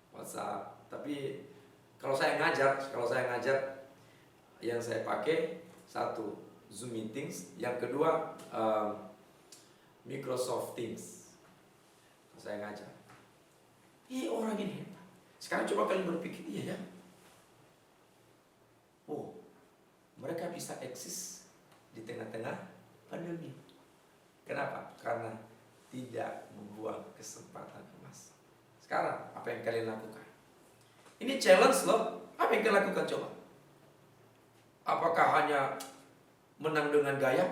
WhatsApp. Tapi kalau saya ngajar, yang saya pakai satu Zoom Meetings, yang kedua Microsoft Teams. Kalau saya ngajar, orang ini hebat. Sekarang coba kalian berpikir, iya ya. Oh, mereka bisa eksis di tengah-tengah pandemi. Kenapa? Karena tidak membuang kesempatan emas. Sekarang, apa yang kalian lakukan? Ini challenge loh. Apa yang kalian lakukan coba? Apakah hanya menang dengan gaya?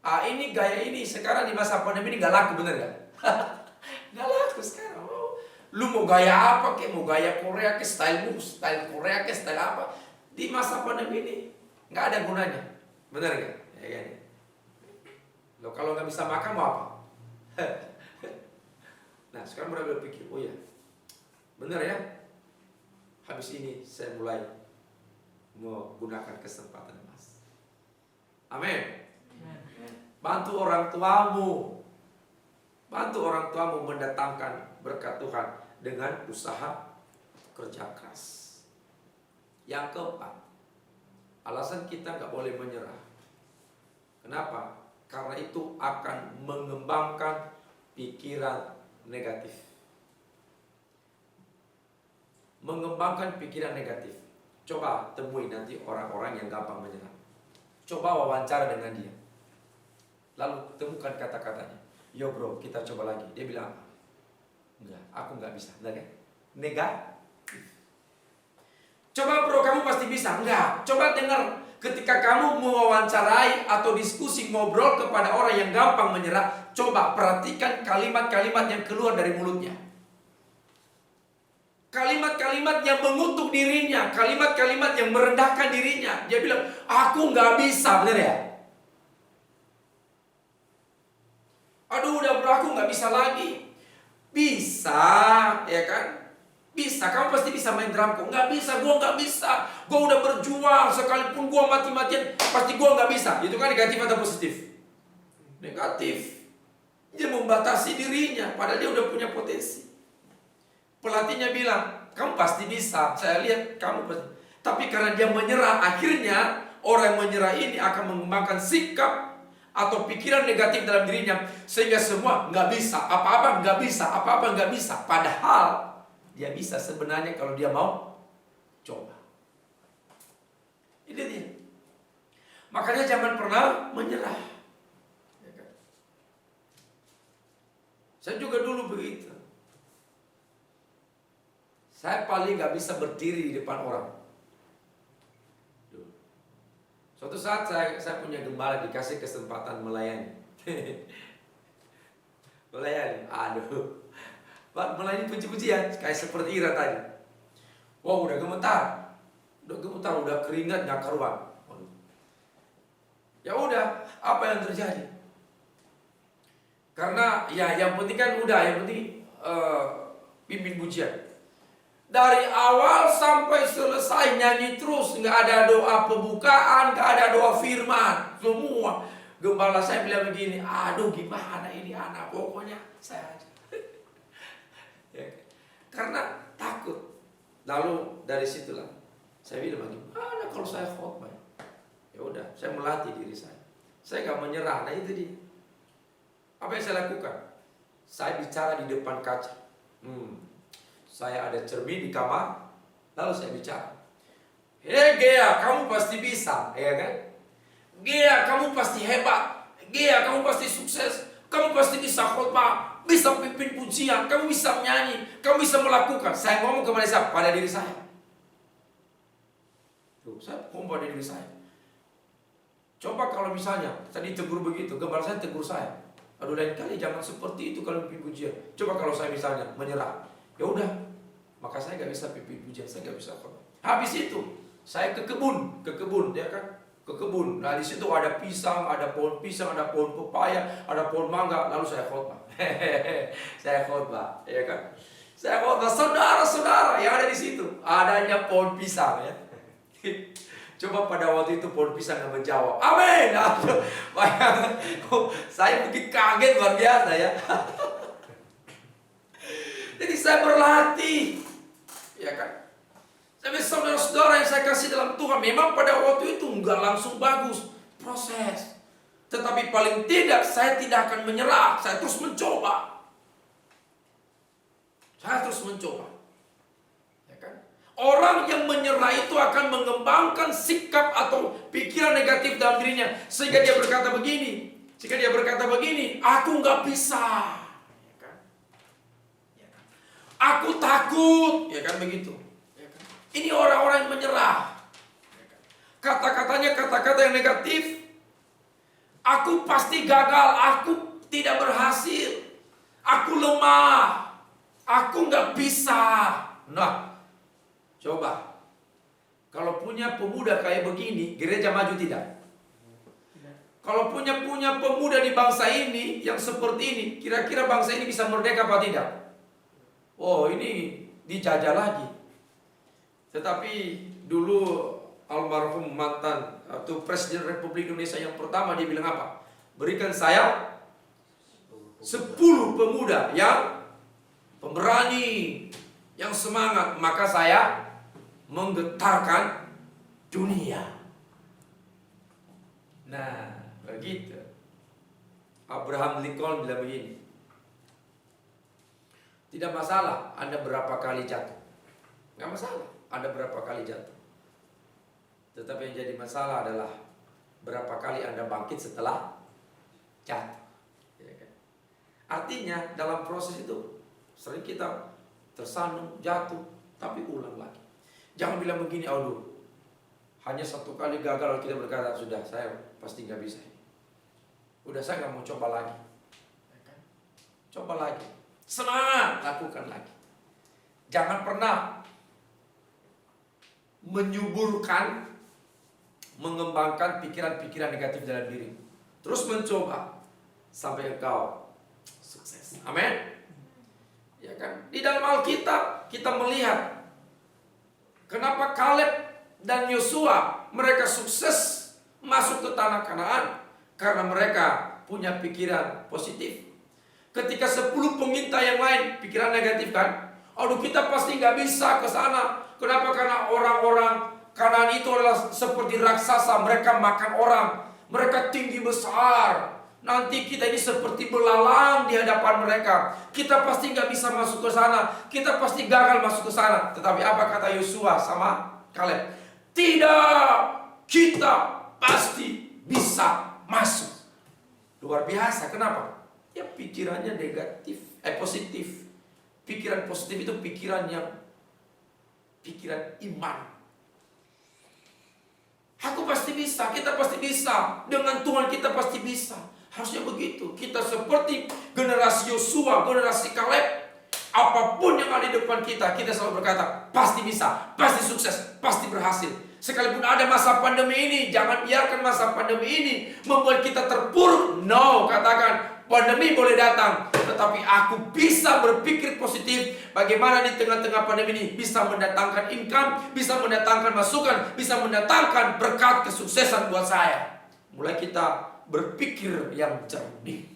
Ini gaya ini sekarang di masa pandemi ini gak laku, bener gak? Gak laku sekarang. Lu mau gaya apa kek? Mau gaya Korea ke style Korea ke style apa? Di masa pandemi ini nggak ada gunanya, benar nggak? Ya, ya. Loh kalau nggak bisa makan mau apa? Nah sekarang mereka berpikir, oh ya, benar ya. Habis ini saya mulai menggunakan kesempatan emas. Amin. Bantu orang tuamu mendatangkan berkat Tuhan dengan usaha kerja keras. Yang keempat, alasan kita nggak boleh menyerah. Kenapa? Karena itu akan mengembangkan pikiran negatif. mengembangkan pikiran negatif. Coba temui nanti orang-orang yang gampang menyerah. Coba wawancara dengan dia. Lalu temukan kata-katanya. Yo bro, kita coba lagi. Dia bilang apa? Enggak, aku nggak bisa. Enggak kan? Negatif. Coba bro, kamu pasti bisa. Enggak. Coba dengar. Ketika kamu mewawancarai atau diskusi ngobrol kepada orang yang gampang menyerah, coba perhatikan kalimat-kalimat yang keluar dari mulutnya. Kalimat-kalimat yang mengutuk dirinya, kalimat-kalimat yang merendahkan dirinya. Dia bilang, aku nggak bisa, benar ya? Aduh, udah bro, aku nggak bisa lagi. Bisa, ya kan? Bisa, kamu pasti bisa main drum kok. Nggak bisa, gue nggak bisa. Gue udah berjuang, sekalipun gue mati-matian, pasti gue nggak bisa. Itu kan negatif atau positif? Negatif. Dia membatasi dirinya, padahal dia udah punya potensi. Pelatihnya bilang, kamu pasti bisa. Saya lihat kamu pasti. Tapi karena dia menyerah, akhirnya orang yang menyerah ini akan mengembangkan sikap atau pikiran negatif dalam dirinya, sehingga semua nggak bisa, apa-apa nggak bisa, apa-apa nggak bisa. Padahal dia bisa sebenarnya kalau dia mau coba. Ini dia. Makanya jangan pernah menyerah. Ya kan? Saya juga dulu begitu. Saya paling nggak bisa berdiri di depan orang. Suatu saat saya punya gembala dikasih kesempatan melayani. Melayani, aduh. Melayani puji-pujian kayak seperti Ira tadi. Wah, udah gemetar, udah keringat nggak karuan. Ya udah, apa yang terjadi? Karena ya yang penting kan udah, yang penting pimpin pujian. Dari awal sampai selesai nyanyi terus, nggak ada doa pembukaan, nggak ada doa firman, semua. Gembala saya bilang begini, aduh gimana ini anak, pokoknya saya aja. Ya, karena takut. Lalu dari situlah saya bilang gimana kalau saya khotbah? Ya udah, saya melatih diri saya. Saya nggak menyerah. Nah itu dia. Apa yang saya lakukan? Saya bicara di depan kaca. Saya ada cermin di kamar, lalu saya bicara. Hei Gea, kamu pasti bisa, ya kan? Gea, kamu pasti hebat. Gea, kamu pasti sukses. Kamu pasti bisa khotbah, bisa pimpin pujian, kamu bisa menyanyi, kamu bisa melakukan. Saya ngomong kepada siapa? Pada diri saya. Tuh, saya ngomong pada diri saya. Coba kalau misalnya tadi tegur begitu, gembala saya tegur saya. Aduh, lain kali jangan seperti itu kalau pimpin pujian. Coba kalau saya misalnya menyerah, ya udah, maka saya nggak bisa pimpin pujian, saya nggak bisa khotbah. Habis itu saya ke kebun, ya kan? Ke kebun. Nah di situ ada pisang, ada pohon pisang, ada pohon pepaya, ada pohon mangga. Lalu saya khotbah. Saya khotbah, ya kan? Saya khotbah, saudara-saudara yang ada di situ. Adanya pohon pisang, ya. Coba pada waktu itu pohon pisang nggak menjawab. Amin. Bayangkan, saya begitu kaget luar biasa ya. Jadi saya berlatih, ya kan? Tapi saudara-saudara yang saya kasih dalam Tuhan, memang pada waktu itu nggak langsung bagus proses. Tetapi paling tidak saya tidak akan menyerah. Saya terus mencoba. Ya kan? Orang yang menyerah itu akan mengembangkan sikap atau pikiran negatif dalam dirinya, sehingga dia berkata begini. Aku nggak bisa. Ya kan? Aku takut. Ya kan begitu. Ini orang-orang yang menyerah. Kata-katanya kata-kata yang negatif. Aku pasti gagal. Aku tidak berhasil. Aku lemah. Aku nggak bisa. Nah, coba. Kalau punya pemuda kayak begini, gereja maju tidak? Kalau punya pemuda di bangsa ini yang seperti ini, kira-kira bangsa ini bisa merdeka apa tidak? Oh, ini dijajah lagi. Tetapi dulu almarhum mantan atau Presiden Republik Indonesia yang pertama dia bilang apa? Berikan saya 10 pemuda yang pemberani, yang semangat, maka saya menggetarkan dunia. Nah, begitu. Abraham Lincoln bilang begini. Tidak masalah Anda berapa kali jatuh. nggak masalah. Anda berapa kali jatuh. Tetapi yang jadi masalah adalah berapa kali Anda bangkit setelah jatuh. Ya kan? Artinya dalam proses itu sering kita tersandung, jatuh, tapi ulang lagi. Jangan bilang begini, aduh, hanya satu kali gagal kita berkata, sudah saya pasti nggak bisa. Udah saya nggak mau coba lagi. Ya kan? Coba lagi. Semangat, lakukan lagi. Jangan pernah menyuburkan, mengembangkan pikiran-pikiran negatif dalam diri. Terus mencoba sampai engkau sukses. Amin. Ya kan? Di dalam Alkitab kita melihat kenapa Kaleb dan Yosua mereka sukses masuk ke tanah Kanaan, karena mereka punya pikiran positif. Ketika 10 pengintai yang lain pikiran negatif kan, aduh kita pasti nggak bisa ke sana. Kenapa? Karena orang-orang Kanaan itu adalah seperti raksasa, mereka makan orang, mereka tinggi besar. Nanti kita ini seperti belalang di hadapan mereka. Kita pasti nggak bisa masuk ke sana. Kita pasti gagal masuk ke sana. Tetapi apa kata Yosua sama Kaleb? Tidak, kita pasti bisa masuk. Luar biasa. Kenapa? Ya pikirannya negatif, positif. Pikiran positif itu pikiran iman. Aku pasti bisa, kita pasti bisa. Dengan Tuhan kita pasti bisa. Harusnya begitu. Kita seperti generasi Yosua, generasi Kaleb. Apapun yang ada di depan kita, kita selalu berkata, pasti bisa, pasti sukses, pasti berhasil. Sekalipun ada masa pandemi ini, jangan biarkan masa pandemi ini membuat kita terpuruk. No, katakan, pandemi boleh datang, tetapi aku bisa berpikir positif. Bagaimana di tengah-tengah pandemi ini bisa mendatangkan income, bisa mendatangkan masukan, bisa mendatangkan berkat kesuksesan buat saya. Mulai kita berpikir yang jernih.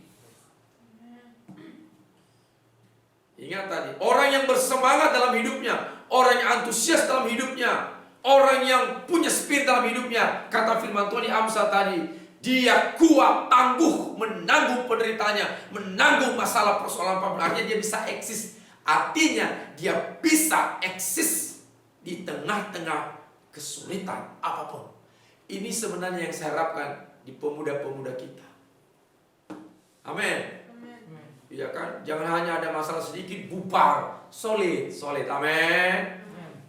Ingat tadi, orang yang bersemangat dalam hidupnya, orang yang antusias dalam hidupnya, orang yang punya spirit dalam hidupnya, kata firman Tuhan di Amsal tadi, dia kuat, tangguh, menanggung penderitaannya, menanggung masalah persoalan apapun. Artinya dia bisa eksis. Artinya dia bisa eksis di tengah-tengah kesulitan apapun. Ini sebenarnya yang saya harapkan di pemuda-pemuda kita. Amin. Iya kan? Jangan hanya ada masalah sedikit bubar, solid. Amin.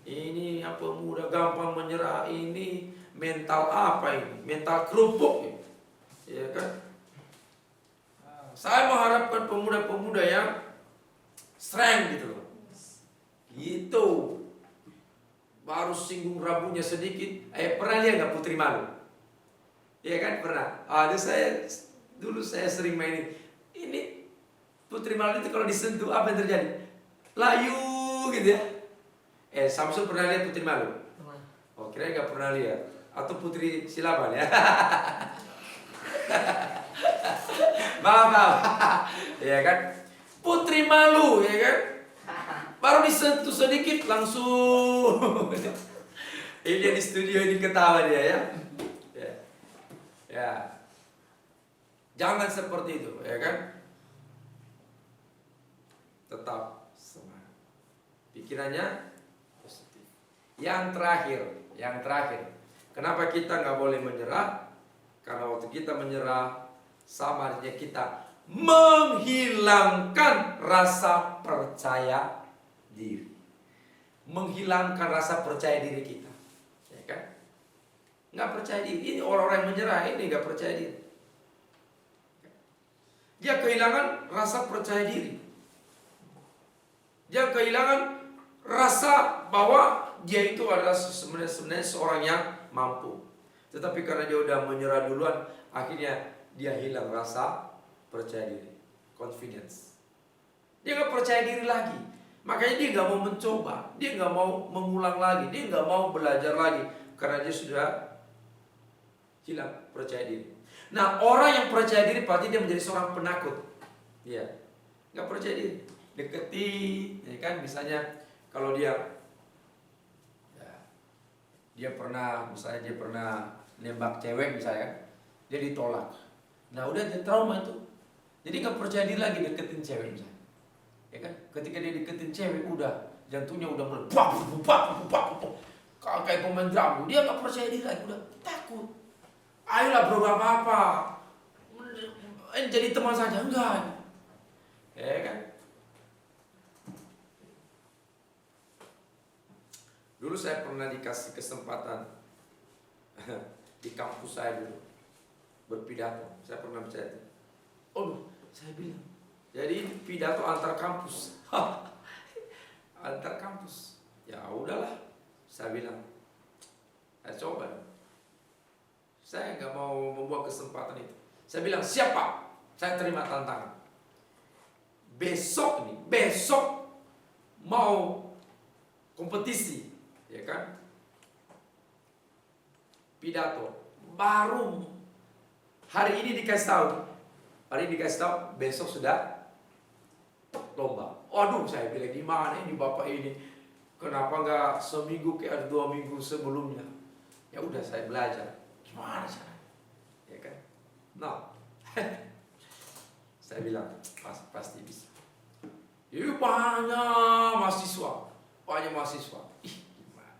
Ini yang pemuda gampang menyerah, ini mental apa ini? Mental kerupuk ini. Ya kan? Saya mengharapkan pemuda-pemuda yang strength gitu loh. Gitu. Baru singgung rambutnya sedikit. Pernah lihat nggak Putri Malu? Iya kan? Pernah. Dulu saya sering mainin. Ini Putri Malu itu kalau disentuh apa yang terjadi? Layu gitu ya. Samsul pernah lihat Putri Malu? Oh, kira nggak pernah lihat. Atau Putri Silaban ya. Maaf. Ya kan? Putri Malu ya kan? Baru disentuh sedikit langsung. Ini dia di studio ini ketawa dia ya. Ya. Jangan seperti itu, ya kan? Tetap semangat. Pikirannya positif. Yang terakhir. Kenapa kita nggak boleh menyerah? Karena waktu kita menyerah, sama artinya kita menghilangkan rasa percaya diri. Menghilangkan rasa percaya diri kita. Ya kan? Nggak percaya diri. Ini orang-orang yang menyerah ini nggak percaya diri. Dia kehilangan rasa percaya diri. Dia kehilangan rasa bahwa dia itu adalah sebenarnya seorang yang mampu. Tetapi karena dia udah menyerah duluan, akhirnya dia hilang rasa percaya diri, confidence. Dia nggak percaya diri lagi. Makanya dia nggak mau mencoba, dia nggak mau mengulang lagi, dia nggak mau belajar lagi karena dia sudah hilang percaya diri. Nah, orang yang percaya diri pasti dia menjadi seorang penakut. Iya, nggak percaya diri, deketin, ya kan? Misalnya kalau dia pernah, misalnya dia pernah nembak cewek misalnya, dia ditolak. Nah, udah dia trauma itu, jadi nggak percaya diri lagi deketin cewek misalnya. Ya kan? Ketika dia deketin cewek, udah jantungnya udah mulai bap. Kayak pemain drum, dia nggak percaya diri lagi, udah takut. Ayolah bro, gak apa-apa, jadi teman saja, enggak, ya kan? Dulu saya pernah dikasih kesempatan di kampus saya dulu berpidato, saya pernah bicara. Oh, saya bilang, jadi pidato antar kampus, antar kampus, ya udahlah. Saya bilang, saya coba. Saya nggak mau membuang kesempatan itu. Saya bilang, siapa? Saya terima tantangan. Besok mau kompetisi, ya kan? Pidato. Baru hari ini dikasih tahu, besok sudah lomba. Waduh, saya bilang gimana ini bapak ini? Kenapa nggak seminggu kayak 2 minggu sebelumnya? Ya udah saya belajar. Gimana caranya? Ya kan? Nah, saya bilang pasti bisa. Ini banyak mahasiswa. Ih, gimana?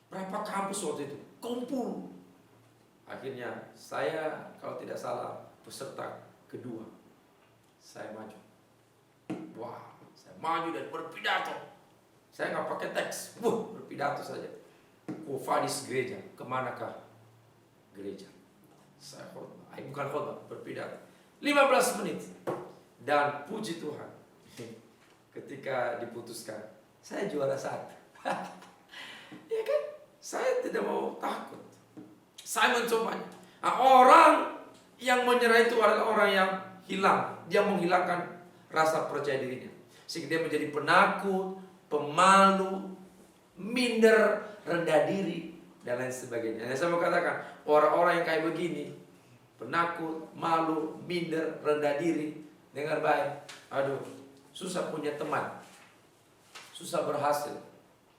Berapa kampus waktu itu? Kumpul. Akhirnya saya kalau tidak salah peserta kedua. Saya maju. Wah, saya maju dan berpidato. Saya nggak pakai teks, berpidato saja. Kufadis gereja, kemanakah gereja? Saya bukan khotbah, berpidato. 15 menit. Dan puji Tuhan, ketika diputuskan, saya juara 1. Ya kan? Saya tidak mau takut. Saya mencobanya. Nah, orang yang menyerah itu adalah orang yang hilang. Dia menghilangkan rasa percaya dirinya. Sehingga dia menjadi penakut, pemalu, minder, rendah diri, dan lain sebagainya. Saya mau katakan, orang-orang yang kayak begini, penakut, malu, minder, rendah diri, dengar baik, aduh, susah punya teman, susah berhasil,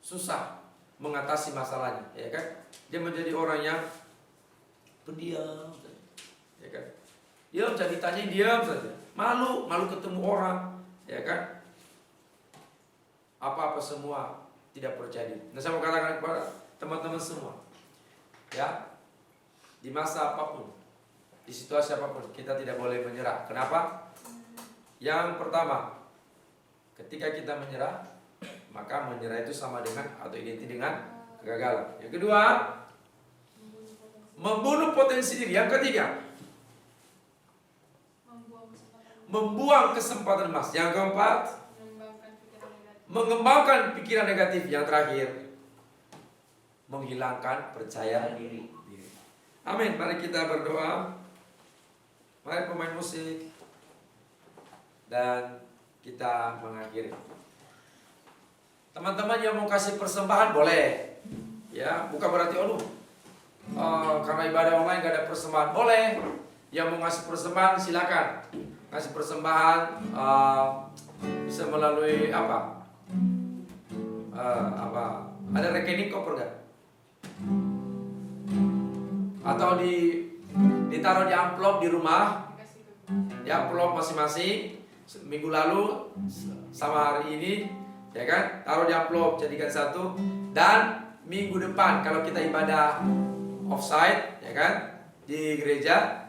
susah mengatasi masalahnya, ya kan? Dia menjadi orang yang pendiam, ya kan? Diam saja, ditanya diam saja, malu ketemu orang, ya kan? Apa-apa semua tidak percaya diri. Nah, saya mau katakan kepada teman-teman semua, ya, di masa apapun, di situasi apapun, kita tidak boleh menyerah. Kenapa? Yang pertama, ketika kita menyerah, maka menyerah itu sama dengan atau identik dengan kegagalan. Yang kedua, membunuh potensi diri. Yang ketiga, membuang kesempatan emas. Yang keempat, mengembangkan pikiran negatif. Yang terakhir, menghilangkan percaya diri. Amin. Mari kita berdoa. Mari pemain musik. Dan kita mengakhiri. Teman-teman yang mau kasih persembahan boleh. Ya, bukan berarti karena ibadah online gak ada persembahan. Boleh. Yang mau ngasih persembahan silakan. Ngasih persembahan bisa melalui apa? Ada rekening koper nggak? Atau ditaruh di amplop di rumah, di amplop masing-masing. Minggu lalu sama hari ini, ya kan? Taruh di amplop, jadikan satu. Dan minggu depan kalau kita ibadah offsite, ya kan? Di gereja,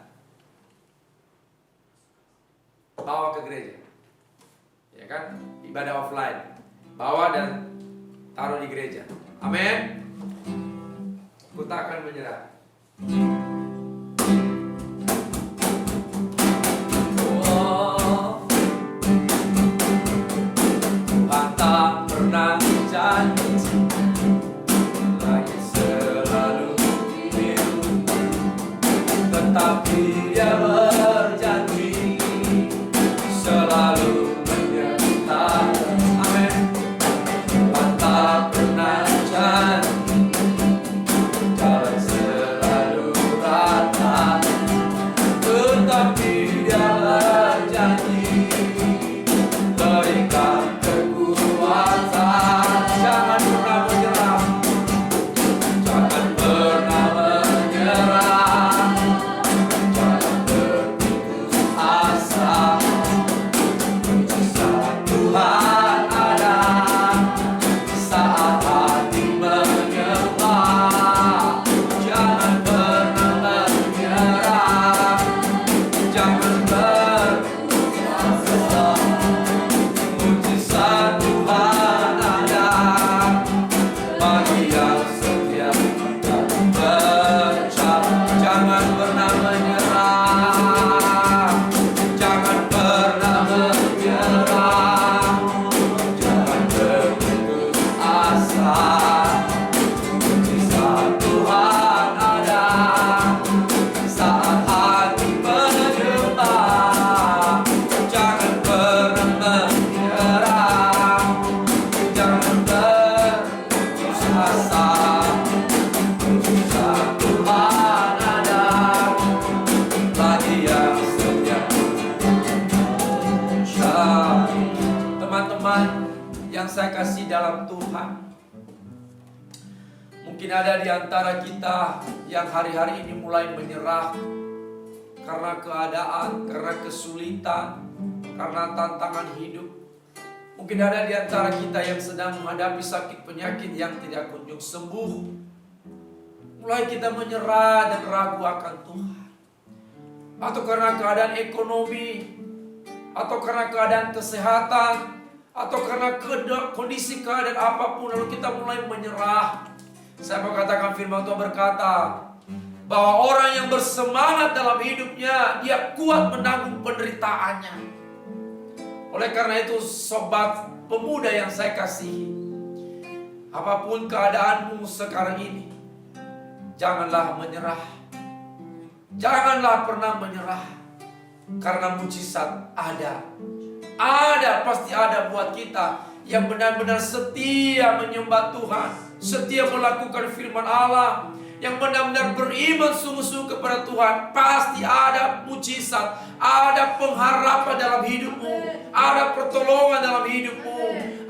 bawa ke gereja, ya kan? Ibadah offline, bawa dan taruh di gereja. Amin. Kita akan menyerah. Tuhan tak pernah janji, lagi selalu biru, tetapi Dia berjanji selalu menyertai. Amin. Tuhan tak pernah janji, jalan selalu saya kasih dalam Tuhan, mungkin ada di antara kita yang hari-hari ini mulai menyerah karena keadaan, karena kesulitan, karena tantangan hidup. Mungkin ada di antara kita yang sedang menghadapi sakit penyakit yang tidak kunjung sembuh. Mulai kita menyerah dan ragu akan Tuhan. Atau karena keadaan ekonomi, atau karena keadaan kesehatan, atau karena kondisi keadaan apapun, lalu kita mulai menyerah. Saya mau katakan firman Tuhan berkata bahwa orang yang bersemangat dalam hidupnya, dia kuat menanggung penderitaannya. Oleh karena itu, sobat pemuda yang saya kasihi, apapun keadaanmu sekarang ini, janganlah menyerah. Janganlah pernah menyerah. Karena mujizat ada. Ada, pasti ada buat kita yang benar-benar setia menyembah Tuhan, setia melakukan firman Allah, yang benar-benar beriman sungguh-sungguh kepada Tuhan. Pasti ada mujizat, ada pengharapan dalam hidupmu, ada pertolongan dalam hidupmu,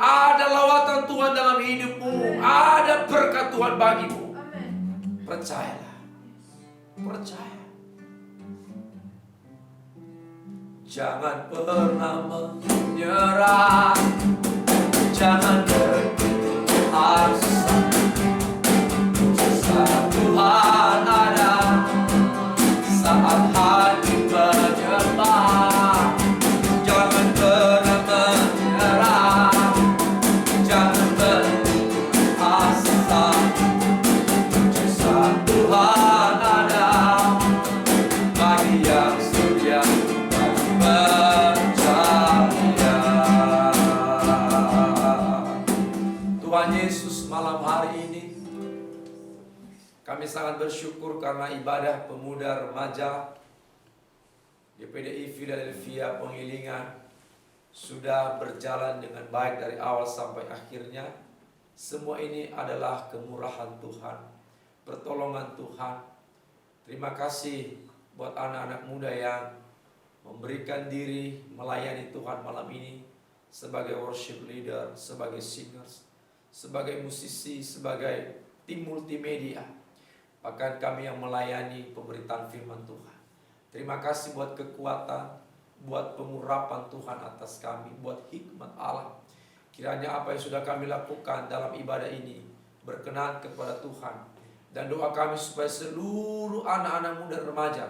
ada lawatan Tuhan dalam hidupmu, ada berkat Tuhan bagimu. Percayalah, percaya. Jangan pernah menyerah, jangan berputus asa. Tuhan ada saat hati menyembah. Jangan pernah menyerah, jangan berputus asa. Mujizat Tuhan ada bagi yang setia percaya. Tuhan Yesus, malam hari ini kami sangat bersyukur karena ibadah pemuda remaja GPDI Philadelphia Pengilingan sudah berjalan dengan baik dari awal sampai akhirnya. Semua ini adalah kemurahan Tuhan, pertolongan Tuhan. Terima kasih buat anak-anak muda yang memberikan diri melayani Tuhan malam ini sebagai worship leader, sebagai singers, sebagai musisi, sebagai tim multimedia. Bahkan kami yang melayani pemberitaan firman Tuhan. Terima kasih buat kekuatan, buat pengurapan Tuhan atas kami, buat hikmat Allah. Kiranya apa yang sudah kami lakukan dalam ibadah ini berkenan kepada Tuhan. Dan doa kami supaya seluruh anak-anak muda remaja,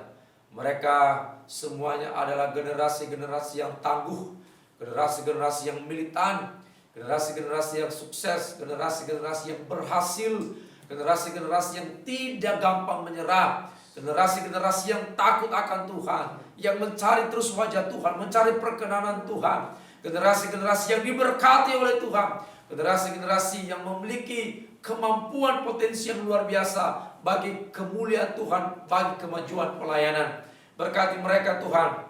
mereka semuanya adalah generasi-generasi yang tangguh, generasi-generasi yang militan, generasi-generasi yang sukses, generasi-generasi yang berhasil, generasi-generasi yang tidak gampang menyerah, generasi-generasi yang takut akan Tuhan, yang mencari terus wajah Tuhan, mencari perkenanan Tuhan, generasi-generasi yang diberkati oleh Tuhan, generasi-generasi yang memiliki kemampuan potensi yang luar biasa bagi kemuliaan Tuhan, bagi kemajuan pelayanan. Berkati mereka Tuhan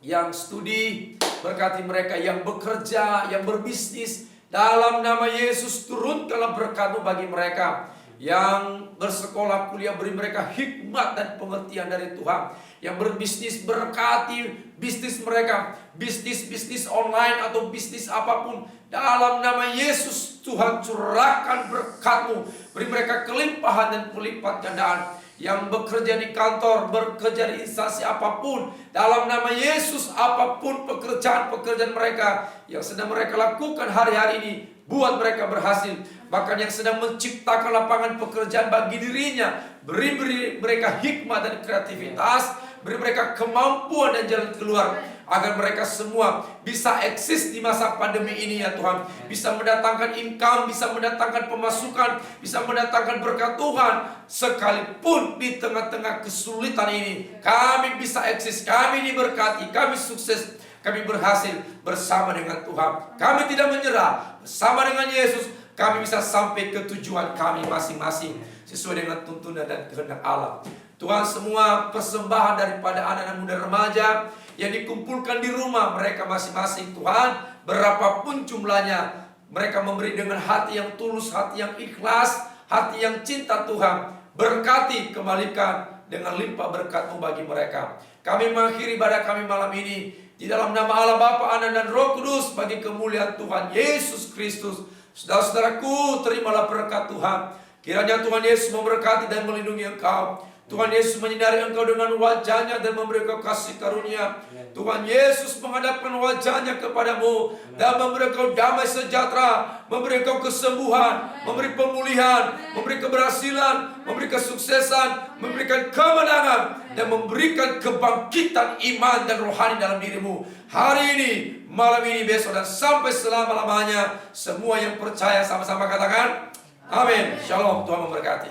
yang studi, berkati mereka yang bekerja, yang berbisnis. Dalam nama Yesus turunkanlah berkat-Mu bagi mereka yang bersekolah, kuliah, beri mereka hikmat dan pengertian dari Tuhan. Yang berbisnis, berkati bisnis mereka, bisnis online atau bisnis apapun. Dalam nama Yesus Tuhan curahkan berkat-Mu, beri mereka kelimpahan dan pelipat gandaan. Yang bekerja di kantor, bekerja di instansi apapun, dalam nama Yesus, apapun pekerjaan-pekerjaan mereka yang sedang mereka lakukan hari-hari ini, buat mereka berhasil. Bahkan yang sedang menciptakan lapangan pekerjaan bagi dirinya, beri mereka hikmat dan kreativitas, beri mereka kemampuan dan jalan keluar, agar mereka semua bisa eksis di masa pandemi ini ya Tuhan. Bisa mendatangkan income, bisa mendatangkan pemasukan, bisa mendatangkan berkat Tuhan. Sekalipun di tengah-tengah kesulitan ini, kami bisa eksis, kami diberkati, kami sukses, kami berhasil bersama dengan Tuhan. Kami tidak menyerah, bersama dengan Yesus kami bisa sampai ke tujuan kami masing-masing sesuai dengan tuntunan dan kehendak Allah. Tuhan, semua persembahan daripada anak-anak muda remaja yang dikumpulkan di rumah mereka masing-masing, Tuhan, berapapun jumlahnya, mereka memberi dengan hati yang tulus, hati yang ikhlas, hati yang cinta Tuhan. Berkati, kembalikan dengan limpah berkat-Mu bagi mereka. Kami mengakhiri ibadah kami malam ini di dalam nama Allah Bapa, Anak dan Roh Kudus bagi kemuliaan Tuhan Yesus Kristus. Saudara-saudaraku, terimalah berkat Tuhan. Kiranya Tuhan Yesus memberkati dan melindungi engkau. Tuhan Yesus menyinari engkau dengan wajahnya dan memberi engkau kasih karunia. Tuhan Yesus menghadapkan wajahnya kepadamu dan memberi engkau damai sejahtera, memberi engkau kesembuhan, memberi pemulihan, memberi keberhasilan, memberi kesuksesan, memberikan kemenangan, dan memberikan kebangkitan iman dan rohani dalam dirimu. Hari ini, malam ini, besok, dan sampai selama-lamanya. Semua yang percaya sama-sama katakan amin. Shalom, Tuhan memberkati.